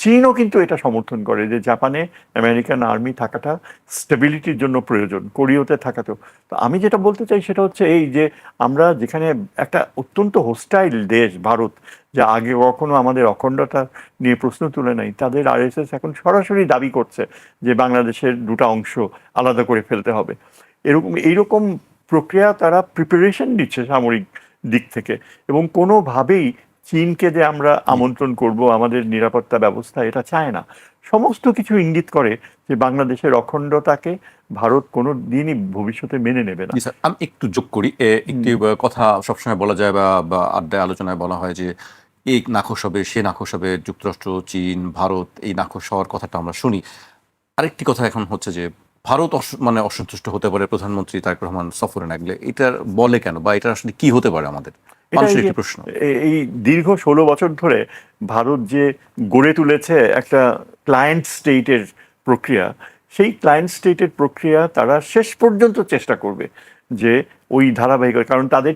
চীনও কিন্তু এটা সমর্থন করে যে জাপানে আমেরিকান আর্মি থাকাটা স্টেবিলিটির জন্য প্রয়োজন, কোরিয়াতে থাকাতেও। তো আমি যেটা বলতে চাই সেটা হচ্ছে এই যে আমরা যেখানে একটা অত্যন্ত হোস্টাইল দেশ ভারত, যা আগে কখনো আমাদের অখণ্ডতা নিয়ে প্রশ্ন তুলে নাই, তাদের আরএসএস এখন সরাসরি দাবি করছে যে বাংলাদেশের দুটো অংশ আলাদা করে ফেলতে হবে। এইরকম প্রক্রিয়া তারা প্রিপারেশন দিচ্ছে সামরিক দিক থেকে, এবং কোনোভাবেই চীনকে যে আমরা আমন্ত্রণ করব আমাদের নিরাপত্তা ব্যবস্থা, এটা চায় না। সমস্ত কিছু ইঙ্গিত করে যে বাংলাদেশের অখণ্ডতাকে ভারত কোনো দিনই ভবিষ্যতে মেনে নেবে না। আমি একটু যোগ করি, একটি কথা সবসময় বলা যায় বা আড্ডায় আলোচনায় বলা হয় যে এই নাখোশ হবে, সে নাখোশ হবে, যুক্তরাষ্ট্র, চীন, ভারত এই নাখোশ হওয়ার কথাটা আমরা শুনি। আরেকটি কথা এখন হচ্ছে যে ভারত মানে অসন্তুষ্ট হতে পারে প্রধানমন্ত্রী তারেক রহমান সফরে না গেলে, এটার বলে কেন, বা এটা আসলে কি হতে পারে আমাদের? মানুষের এই যে একটি প্রশ্ন। এই দীর্ঘ 16 বছর ধরে ভারত যে গড়ে তুলেছে একটা ক্লায়েন্ট স্টেটের প্রক্রিয়া, সেই ক্লায়েন্ট স্টেটের প্রক্রিয়া তারা শেষ পর্যন্ত চেষ্টা করবে যে ওই ধারাবাহিক, কারণ তাদের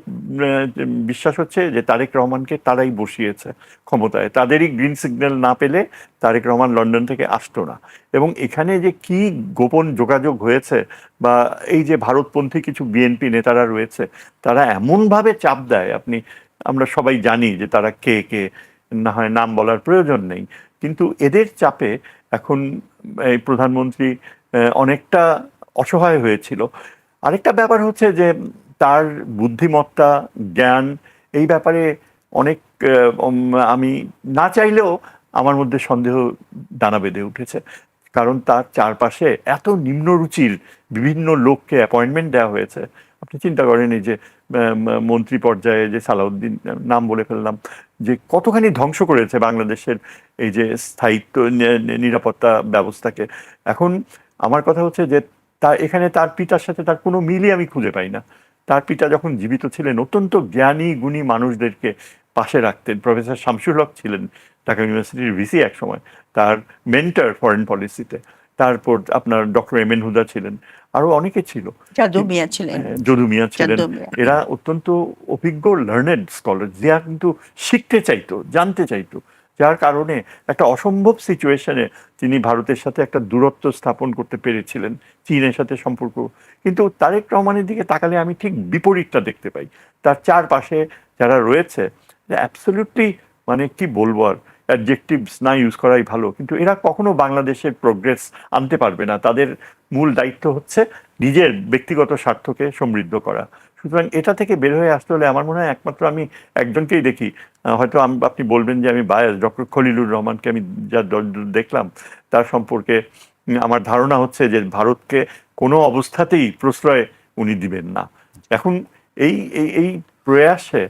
বিশ্বাস হচ্ছে যে তারেক রহমানকে তারাই বসিয়েছে ক্ষমতায়, তাদেরই গ্রিন সিগন্যাল না পেলে তারেক রহমান লন্ডন থেকে আসতো না। এবং এখানে যে কি গোপন যোগাযোগ হয়েছে, বা এই যে ভারতপন্থী কিছু বিএনপি নেতারা রয়েছে, তারা এমনভাবে চাপ দেয়, আমরা সবাই জানি যে তারা কে কে, না হয় নাম বলার প্রয়োজন নেই, কিন্তু এদের চাপে এখন এই প্রধানমন্ত্রী অনেকটা অসহায় হয়েছিল। আরেকটা ব্যাপার হচ্ছে যে তার বুদ্ধিমত্তা, জ্ঞান, এই ব্যাপারে অনেক আমি না চাইলেও আমার মধ্যে সন্দেহ দানা বেঁধে উঠেছে। কারণ তার চারপাশে এত নিম্নরুচির বিভিন্ন লোককে অ্যাপয়েন্টমেন্ট দেওয়া হয়েছে। আপনি চিন্তা করেন এই যে মন্ত্রী পর্যায়ে যে সালাউদ্দিন, নাম বলে ফেললাম, যে কতখানি ধ্বংস করেছে বাংলাদেশের এই যে স্থায়িত্ব নিরাপত্তা ব্যবস্থাকে। এখন আমার কথা হচ্ছে যে এখানে তার পিতার সাথে তার কোনো মিলই আমি খুঁজে পাই না। তার পিতা যখন জীবিত ছিলেন অত্যন্ত জ্ঞানী গুণী মানুষদেরকে পাশে রাখতেন। প্রফেসর শামসুল হক ছিলেন ঢাকা ইউনিভার্সিটির ভিসি এক সময়, তার মেন্টর ফরেন পলিসিতে। তারপর আপনার ডক্টর এম এন হুদা ছিলেন, আরো অনেকে ছিল, যাদু মিয়া ছিলেন। যদু মিয়া ছিলেন। যাদু মিয়া। এরা অত্যন্ত অভিজ্ঞ লার্নেড স্কলার, যারা কিন্তু শিখতে চাইতো, জানতে চাইতো, যার কারণে একটা অসম্ভব সিচুয়েশনে তিনি ভারতের সাথে একটা দূরত্ব স্থাপন করতে পেরেছিলেন, চীনের সাথে সম্পর্ক। কিন্তু তারেক রহমানের দিকে তাকালে আমি ঠিক বিপরীতটা দেখতে পাই। তার চারপাশে যারা রয়েছে, অ্যাবসলিউটলি, মানে কি বলবো আর, অ্যাডজেক্টিভস না ইউজ করাই ভালো, কিন্তু এরা কখনো বাংলাদেশের প্রোগ্রেস আনতে পারবে না। তাদের মূল দায়িত্ব হচ্ছে নিজের ব্যক্তিগত স্বার্থকে সমৃদ্ধ করা। সুতরাং এটা থেকে বের হয়ে আসতে হলে আমার মনে হয় একমাত্র আমি একজনকেই দেখি, হয়তো আপনি বলবেন যে আমি বায়াস, ডক্টর খলিলুর রহমানকে আমি যা দেখলাম তার সম্পর্কে আমার ধারণা হচ্ছে যে ভারতকে কোনো অবস্থাতেই প্রশ্রয় উনি দিবেন না। এখন এই এই এই প্রয়াসে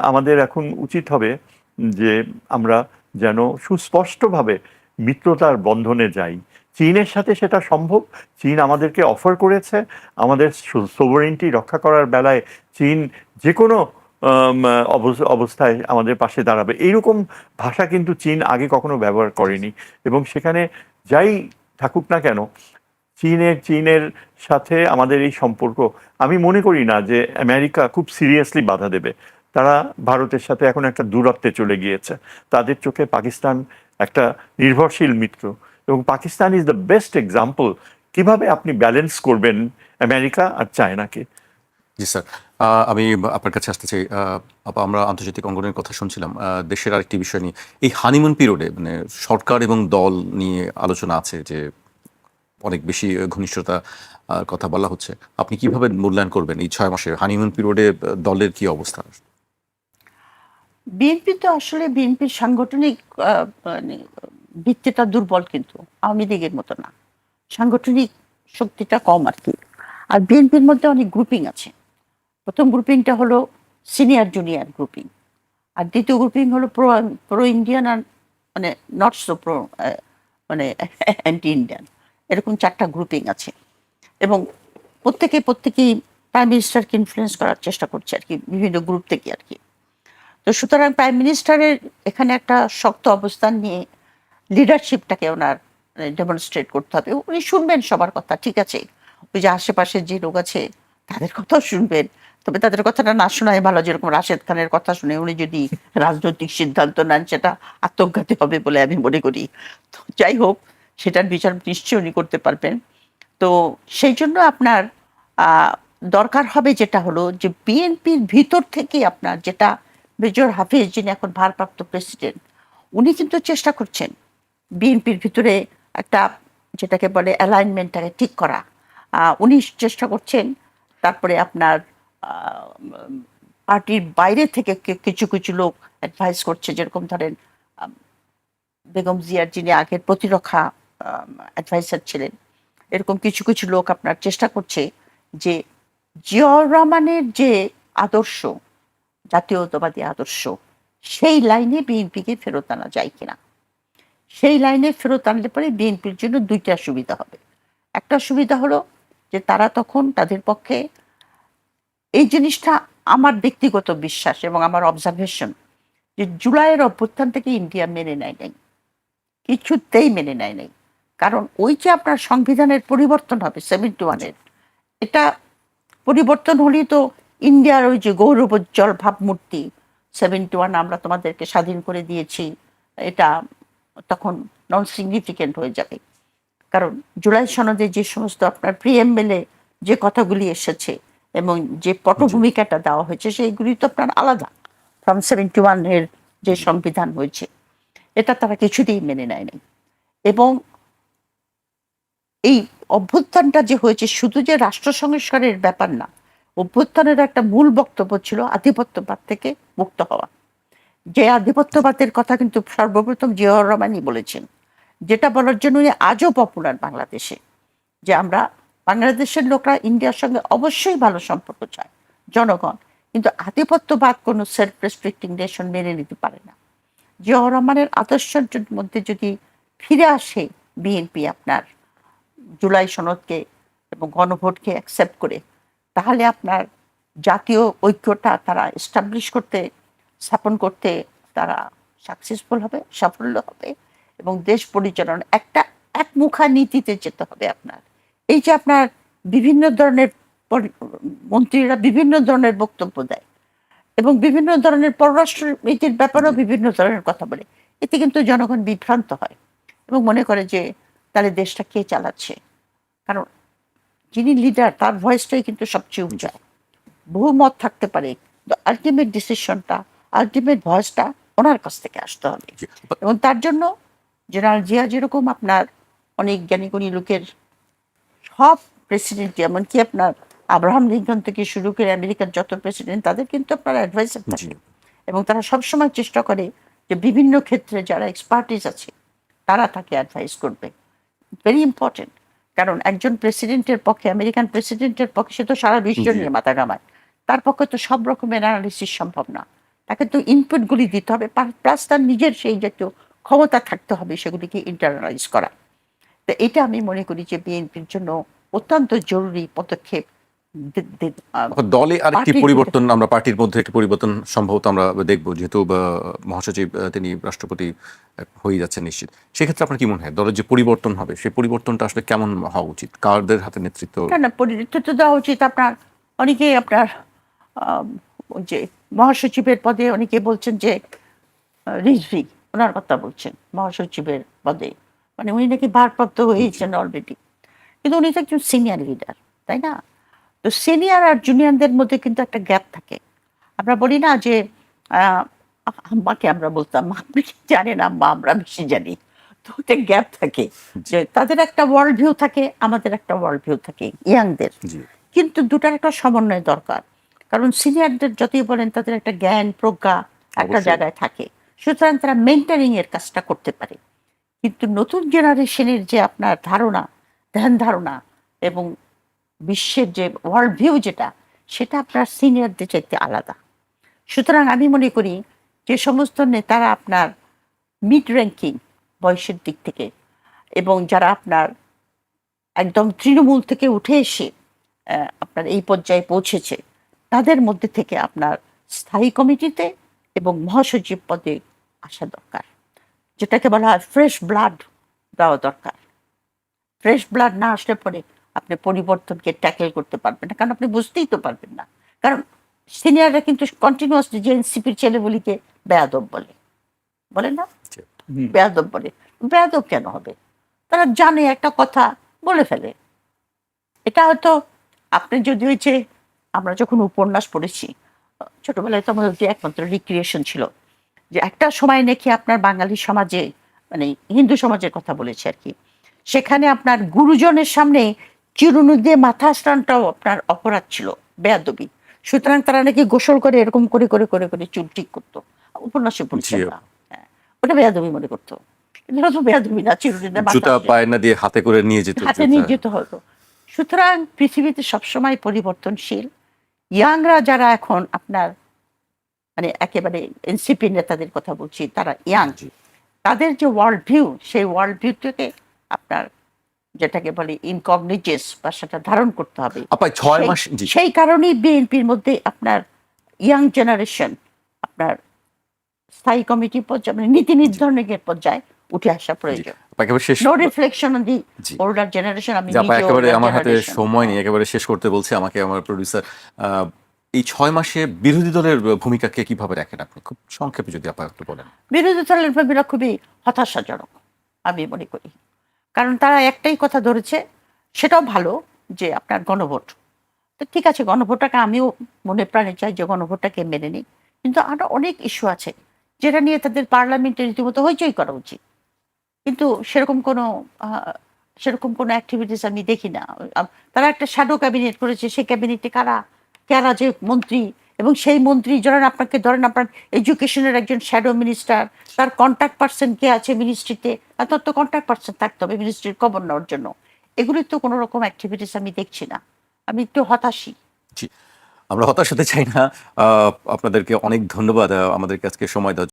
আমাদের এখন উচিত হবে যে আমরা যেন সুস্পষ্টভাবে মিত্রতার বন্ধনে যাই। চীনের সাথে সেটা সম্ভব। চীন আমাদেরকে অফার করেছে, আমাদের সোভারেন্টি রক্ষা করার বেলায় চীন যে কোনো অবস্থায় আমাদের পাশে দাঁড়াবে, এইরকম ভাষা কিন্তু চীন আগে কখনো ব্যবহার করেনি। এবং সেখানে যাই থাকুক না কেন, চীনের সাথে আমাদের এই সম্পর্ক, আমি মনে করি না যে আমেরিকা খুব সিরিয়াসলি বাধা দেবে। তারা ভারতের সাথে এখন একটা দূরত্বে চলে গিয়েছে। তাদের চোখে পাকিস্তান একটা নির্ভরশীল মিত্র, এবং Pakistan is the best example কিভাবে আপনি ব্যালেন্স করবেন আমেরিকা আর চায়নাকে। জি স্যার, আমি আপনার কাছে আসতে চাই। আমরা আন্তর্জাতিক অঙ্গনের কথা শুনছিলাম, দেশের আরেকটি বিষয় নিয়ে, এই হানিমুন পিরিয়ডে মানে সরকার এবং দল নিয়ে আলোচনা আছে যে অনেক বেশি ঘনিষ্ঠতা কথা বলা হচ্ছে। আপনি কিভাবে মূল্যায়ন করবেন এই 6 মাসের হানিমুন পিরিয়ডে দলের কি অবস্থা? বিএনপি তো আসলে বিএনপির সাংগঠনিক মানে ভিত্তিটা দুর্বল, কিন্তু আওয়ামী লীগের মতো না, সাংগঠনিক শক্তিটা কম আর কি। আর বিএনপির মধ্যে অনেক গ্রুপিং আছে। প্রথম গ্রুপিংটা হলো সিনিয়র জুনিয়র গ্রুপিং, আর দ্বিতীয় গ্রুপিং হলো প্রো প্রো ইন্ডিয়ান, আর মানে নট সো প্রো, মানে অ্যান্টি ইন্ডিয়ান, এরকম 4টা গ্রুপিং আছে। এবং প্রত্যেকেই প্রাইম মিনিস্টারকে ইনফ্লুয়েন্স করার চেষ্টা করছে আর কি, বিভিন্ন গ্রুপ থেকে আর কি। তো সুতরাং প্রাইম মিনিস্টারের এখানে একটা শক্ত অবস্থান নিয়ে লিডারশিপটাকে ওনার ডেমনস্ট্রেট করতে হবে। উনি শুনবেন সবার কথা, ঠিক আছে, ওই যে আশেপাশে যে লোক আছে তাদের কথাও শুনবেন, তবে তাদের কথাটা না শোনাই ভালো। যেরকম রাশেদ খানের কথা শুনে উনি যদি রাজনৈতিক সিদ্ধান্ত নেন, সেটা আত্মঘাতী হবে বলে আমি মনে করি। তো যাই হোক, সেটার বিচার নিশ্চয়ই উনি করতে পারবেন। তো সেই জন্য আপনার দরকার হবে যেটা হলো যে বিএনপির ভিতর থেকে আপনার যেটা, মেজর হাফিজ যিনি এখন ভারপ্রাপ্ত প্রেসিডেন্ট, উনি কিন্তু চেষ্টা করছেন বিএনপির ভিতরে একটা, যেটাকে বলে অ্যালাইনমেন্টটাকে ঠিক করা, উনি চেষ্টা করছেন। তারপরে আপনার পার্টির বাইরে থেকে কিছু কিছু লোক অ্যাডভাইস করছে, যেরকম ধরেন বেগম জিয়ার যিনি আগের প্রতিরক্ষা অ্যাডভাইসার ছিলেন, এরকম কিছু কিছু লোক আপনার চেষ্টা করছে যে জিয়াউর রহমানের যে আদর্শ, জাতীয়তাবাদী আদর্শ, সেই লাইনে বিএনপিকে ফেরত আনা যায় কিনা। সেই লাইনে ফেরত আনলে পরে বিএনপির জন্য 2টা সুবিধা হবে। একটা সুবিধা হলো যে তারা তখন তাদের পক্ষে এই জিনিসটা আমার ব্যক্তিগত বিশ্বাস এবং আমার অবজারভেশন যে জুলাইয়ের অভ্যুত্থান থেকে ইন্ডিয়া মেনে নেয় নাই, কিছুতেই মেনে নেয় নাই। কারণ ওই যে আপনার সংবিধানের পরিবর্তন হবে 71-এর, এটা পরিবর্তন হলেই তো ইন্ডিয়ার ওই যে গৌরবোজ্জ্বল ভাবমূর্তি 71 আমরা তোমাদেরকে স্বাধীন করে দিয়েছি, এটা তখন নন সিগনিফিকেন্ট হয়ে যাবে। কারণ জুলাই সনদে যে সমস্ত আপনার প্রিএমএলএ যে কথাগুলি এসেছে এবং যে পটভূমিকাটা দেওয়া হয়েছে সেইগুলি তো আপনার আলাদা ফ্রম 71-এর যে সংবিধান হয়েছে, এটা তারা কিছুতেই মেনে নেয় নাই। এবং এই অভ্যুত্থানটা যে হয়েছে শুধু যে রাষ্ট্র সংস্কারের ব্যাপার না, অভ্যুত্থানের একটা মূল বক্তব্য ছিল আধিপত্যবাদ থেকে মুক্ত হওয়া। যে আধিপত্যবাদের কথা কিন্তু সর্বপ্রথম জিয়াউর রহমানই বলেছেন, যেটা বলার জন্য উনি আজও পপুলার বাংলাদেশে, যে আমরা বাংলাদেশের লোকরা ইন্ডিয়ার সঙ্গে অবশ্যই ভালো সম্পর্ক চায় জনগণ, কিন্তু আধিপত্যবাদ কোনো সেলফ রেস্ট্রিক্টিং নেশন মেনে নিতে পারে না। জিয়াউর রহমানের আদর্শের মধ্যে যদি ফিরে আসে বিএনপি আপনার জুলাই সনদকে এবং গণভোটকে অ্যাকসেপ্ট করে, তাহলে আপনার জাতীয় ঐক্যটা তারা এস্টাবলিশ করতে, স্থাপন করতে তারা সাকসেসফুল হবে, সাফল্য হবে এবং দেশ পরিচালনা একটা একমুখা নীতিতে যেতে হবে আপনার। এই যে আপনার বিভিন্ন ধরনের মন্ত্রীরা বিভিন্ন ধরনের বক্তব্য দেয় এবং বিভিন্ন ধরনের পররাষ্ট্র নীতির ব্যাপারেও বিভিন্ন ধরনের কথা বলে, এতে কিন্তু জনগণ বিভ্রান্ত হয় এবং মনে করে যে তাহলে দেশটা কে চালাচ্ছে। কারণ যিনি লিডার তার ভয়েসটাই কিন্তু সবচেয়ে উঁচা। বহু মত থাকতে পারে, আলটিমেট ডিসিশনটা, আলটিমেট ভয়েসটা ওনার কাছ থেকে আসতে হবে। এবং তার জন্য জেনারেল জিয়া যেরকম আপনার অনেক জ্ঞানীগুণী লোকের, সব প্রেসিডেন্ট এমনকি আপনার আব্রাহাম লিঙ্কন থেকে শুরু করে আমেরিকার যত প্রেসিডেন্ট, তাদের কিন্তু আপনার অ্যাডভাইসার থাকে এবং তারা সবসময় চেষ্টা করে যে বিভিন্ন ক্ষেত্রে যারা এক্সপার্টিস আছে তারা তাকে অ্যাডভাইস করবে। Very important. কারণ একজন প্রেসিডেন্টের পক্ষে, আমেরিকান প্রেসিডেন্টের পক্ষে, সে তো সারা বিশ্ব নিয়ে মাথা ঘামায়, তার পক্ষে তো সব রকমের অ্যানালিসিস সম্ভব না। তাকে তো ইনপুটগুলি দিতে হবে, প্লাস তার নিজের সেই জাতীয় ক্ষমতা থাকতে হবে সেগুলিকে ইন্টারনালাইজ করা। তো এটা আমি মনে করি যে বিএনপির জন্য অত্যন্ত জরুরি পদক্ষেপ। দলে আরেকটি পার্টির পরিবর্তন, আমরা পার্টির মধ্যে একটি পরিবর্তন সম্ভবত আমরা দেখব, যেহেতু মহাসচিব তিনি রাষ্ট্রপতি হয়ে যাচ্ছেন নিশ্চিত। সেক্ষেত্রে আপনার কি মনে হয় দলের যে পরিবর্তন হবে সেই পরিবর্তনটা আসলে কেমন হওয়া উচিত, কারদের হাতে নেতৃত্ব? না, নেতৃত্ব দেওয়া উচিত আপনার অনেকেই আপনার ওই যে মহাসচিবের পদে অনেকে বলছেন যে রিজভি, ওনার কথা বলছেন মহাসচিবের পদে, মানে উনি নাকি ভারপ্রাপ্ত হয়েছেন অলরেডি, কিন্তু উনি তো একজন সিনিয়র লিডার, তাই না? তো সিনিয়র আর জুনিয়রদের মধ্যে কিন্তু একটা গ্যাপ থাকে। আমরা বলি না যে আম্মাকে আমরা বলতাম আপনি কি জানেন আম্মা, আমরা বেশি জানি। তো ওতে গ্যাপ থাকে যে তাদের একটা ওয়ার্ল্ড ভিউ থাকে, আমাদের একটা ওয়ার্ল্ড ভিউ থাকে ইয়াংদের, কিন্তু দুটার একটা সমন্বয় দরকার। কারণ সিনিয়রদের যতই বলেন তাদের একটা জ্ঞান প্রজ্ঞা একটা জায়গায় থাকে, সুতরাং তারা মেন্টারিং এর কাজটা করতে পারে। কিন্তু নতুন জেনারেশনের যে আপনার ধারণা, ধ্যান ধারণা এবং বিশ্বের যে ওয়ার্ল্ড ভিউ যেটা, সেটা আপনার সিনিয়রদের চাইতে আলাদা। সুতরাং আমি মনে করি যে সমস্ত নেতারা আপনার মিড র্যাঙ্কিং বয়সের দিক থেকে এবং যারা আপনার একদম তৃণমূল থেকে উঠে এসে আপনার এই পর্যায়ে পৌঁছেছে, তাদের মধ্যে থেকে আপনার স্থায়ী কমিটিতে এবং মহাসচিব পদে আসা দরকার, যেটাকে বলা হয় ফ্রেশ ব্লাড দেওয়া দরকার। ফ্রেশ ব্লাড না আসলে পরে আপনি পরিবর্তনকে ট্যাকেল করতে পারবেন না, কারণ আপনি বুঝতেই তো পারবেন না। কারণ সিনিয়ররা কিন্তু কন্টিনিউয়াসলি যে এনসিপির ছেলেগুলিকে বেয়াদব বলে, বলেন না, বেয়াদব বলে। বেয়াদব কেন হবে? তারা জানে একটা কথা বলে ফেলে। এটা হয়তো আপনি যদি হয়েছে, আমরা যখন উপন্যাস পড়েছি ছোটবেলায়, তো আমাদের যে একমাত্র রিক্রিয়েশন ছিল যে একটা সময় নাকি আপনার বাঙালি সমাজে, মানে হিন্দু সমাজের কথা বলেছে আর কি, সেখানে আপনার গুরুজনের সামনে চিরুনি দিয়ে মাথা স্নানটাও আপনার অপরাধ ছিল, বেয়াদবি। সুতরাং তারা নাকি গোসল করে এরকম করে করে করে করে চুল ঠিক করতো, উপন্যাসে পড়ছে না, হ্যাঁ, ওটা বেয়াদবি মনে করতো। কিন্তু ওটা তো বেয়াদবি না, চিরুনি দিয়ে জুতা পায়ে না দিয়ে হাতে করে নিয়ে যেত, হাতে নিয়ে যেতে হতো। সুতরাং পৃথিবীতে সবসময় পরিবর্তনশীল। ইয়াংরা যারা এখন আপনার মানে একেবারে এনসিপি নেতাদের কথা বলছি, তারা ইয়াং, তাদের যে ওয়ার্ল্ড ভিউ, সেই ওয়ার্ল্ড ভিউটাকে আপনার যেটাকে বলে ইনকগনিজেন্স বা সেটা ধারণ করতে হবে। আপা 6 মাস, সেই কারণেই বিএনপির মধ্যে আপনার ইয়াং জেনারেশন আপনার স্থায়ী কমিটি পর্যায়ে মানে নীতি নির্ধারণের পর্যায়ে উঠে আসা প্রয়োজন। একেবারে শেষ no reflection on the G. Older generation. আমি যে আপা নিজে একেবারে older আমার হাতে generation। সময় নেই, একেবারে শেষ করতে বলছি আমাকে আমার প্রডিউসার। এই 6 মাসে বিরোধী দলের ভূমিকাকে কিভাবে রাখেন আপনি? খুব সংক্ষেপে যদি আপা একটু বলেন। বিরোধী দলের ভূমিকা খুবই হতাশাজনক আমি মনে করি, কারণ তারা একটাই কথা ধরেছে, সেটাও ভালো যে আপনার গণভোট। তো ঠিক আছে, গণভোটটাকে আমিও মনে প্রাণে চাই যে গণভোটটাকে মেনে নিই, কিন্তু আরো অনেক ইস্যু আছে যেটা নিয়ে তাদের পার্লামেন্টে রীতিমতো হইচই করা উচিত, কিন্তু সেরকম কোনো অ্যাক্টিভিটিস আমি দেখি না। তারা একটা শ্যাডো ক্যাবিনেট করেছে, সেই ক্যাবিনেটে কারা কারা যে মন্ত্রী, এবং সেই মন্ত্রী ধরেন আপনার এডুকেশনের একজন শ্যাডো মিনিস্টার, তার কন্ট্যাক্ট পার্সন কে আছে মিনিস্ট্রিতে, আর তার তো কন্ট্যাক্ট পার্সন থাকতে হবে মিনিস্ট্রির খবর নেওয়ার জন্য। এগুলির তো কোনো রকম অ্যাক্টিভিটিস আমি দেখছি না, আমি একটু হতাশই। জি, আমরা হতাশ হতে চাই না। আপনাদেরকে অনেক ধন্যবাদ আমাদেরকে আজকে সময় দেওয়ার জন্য।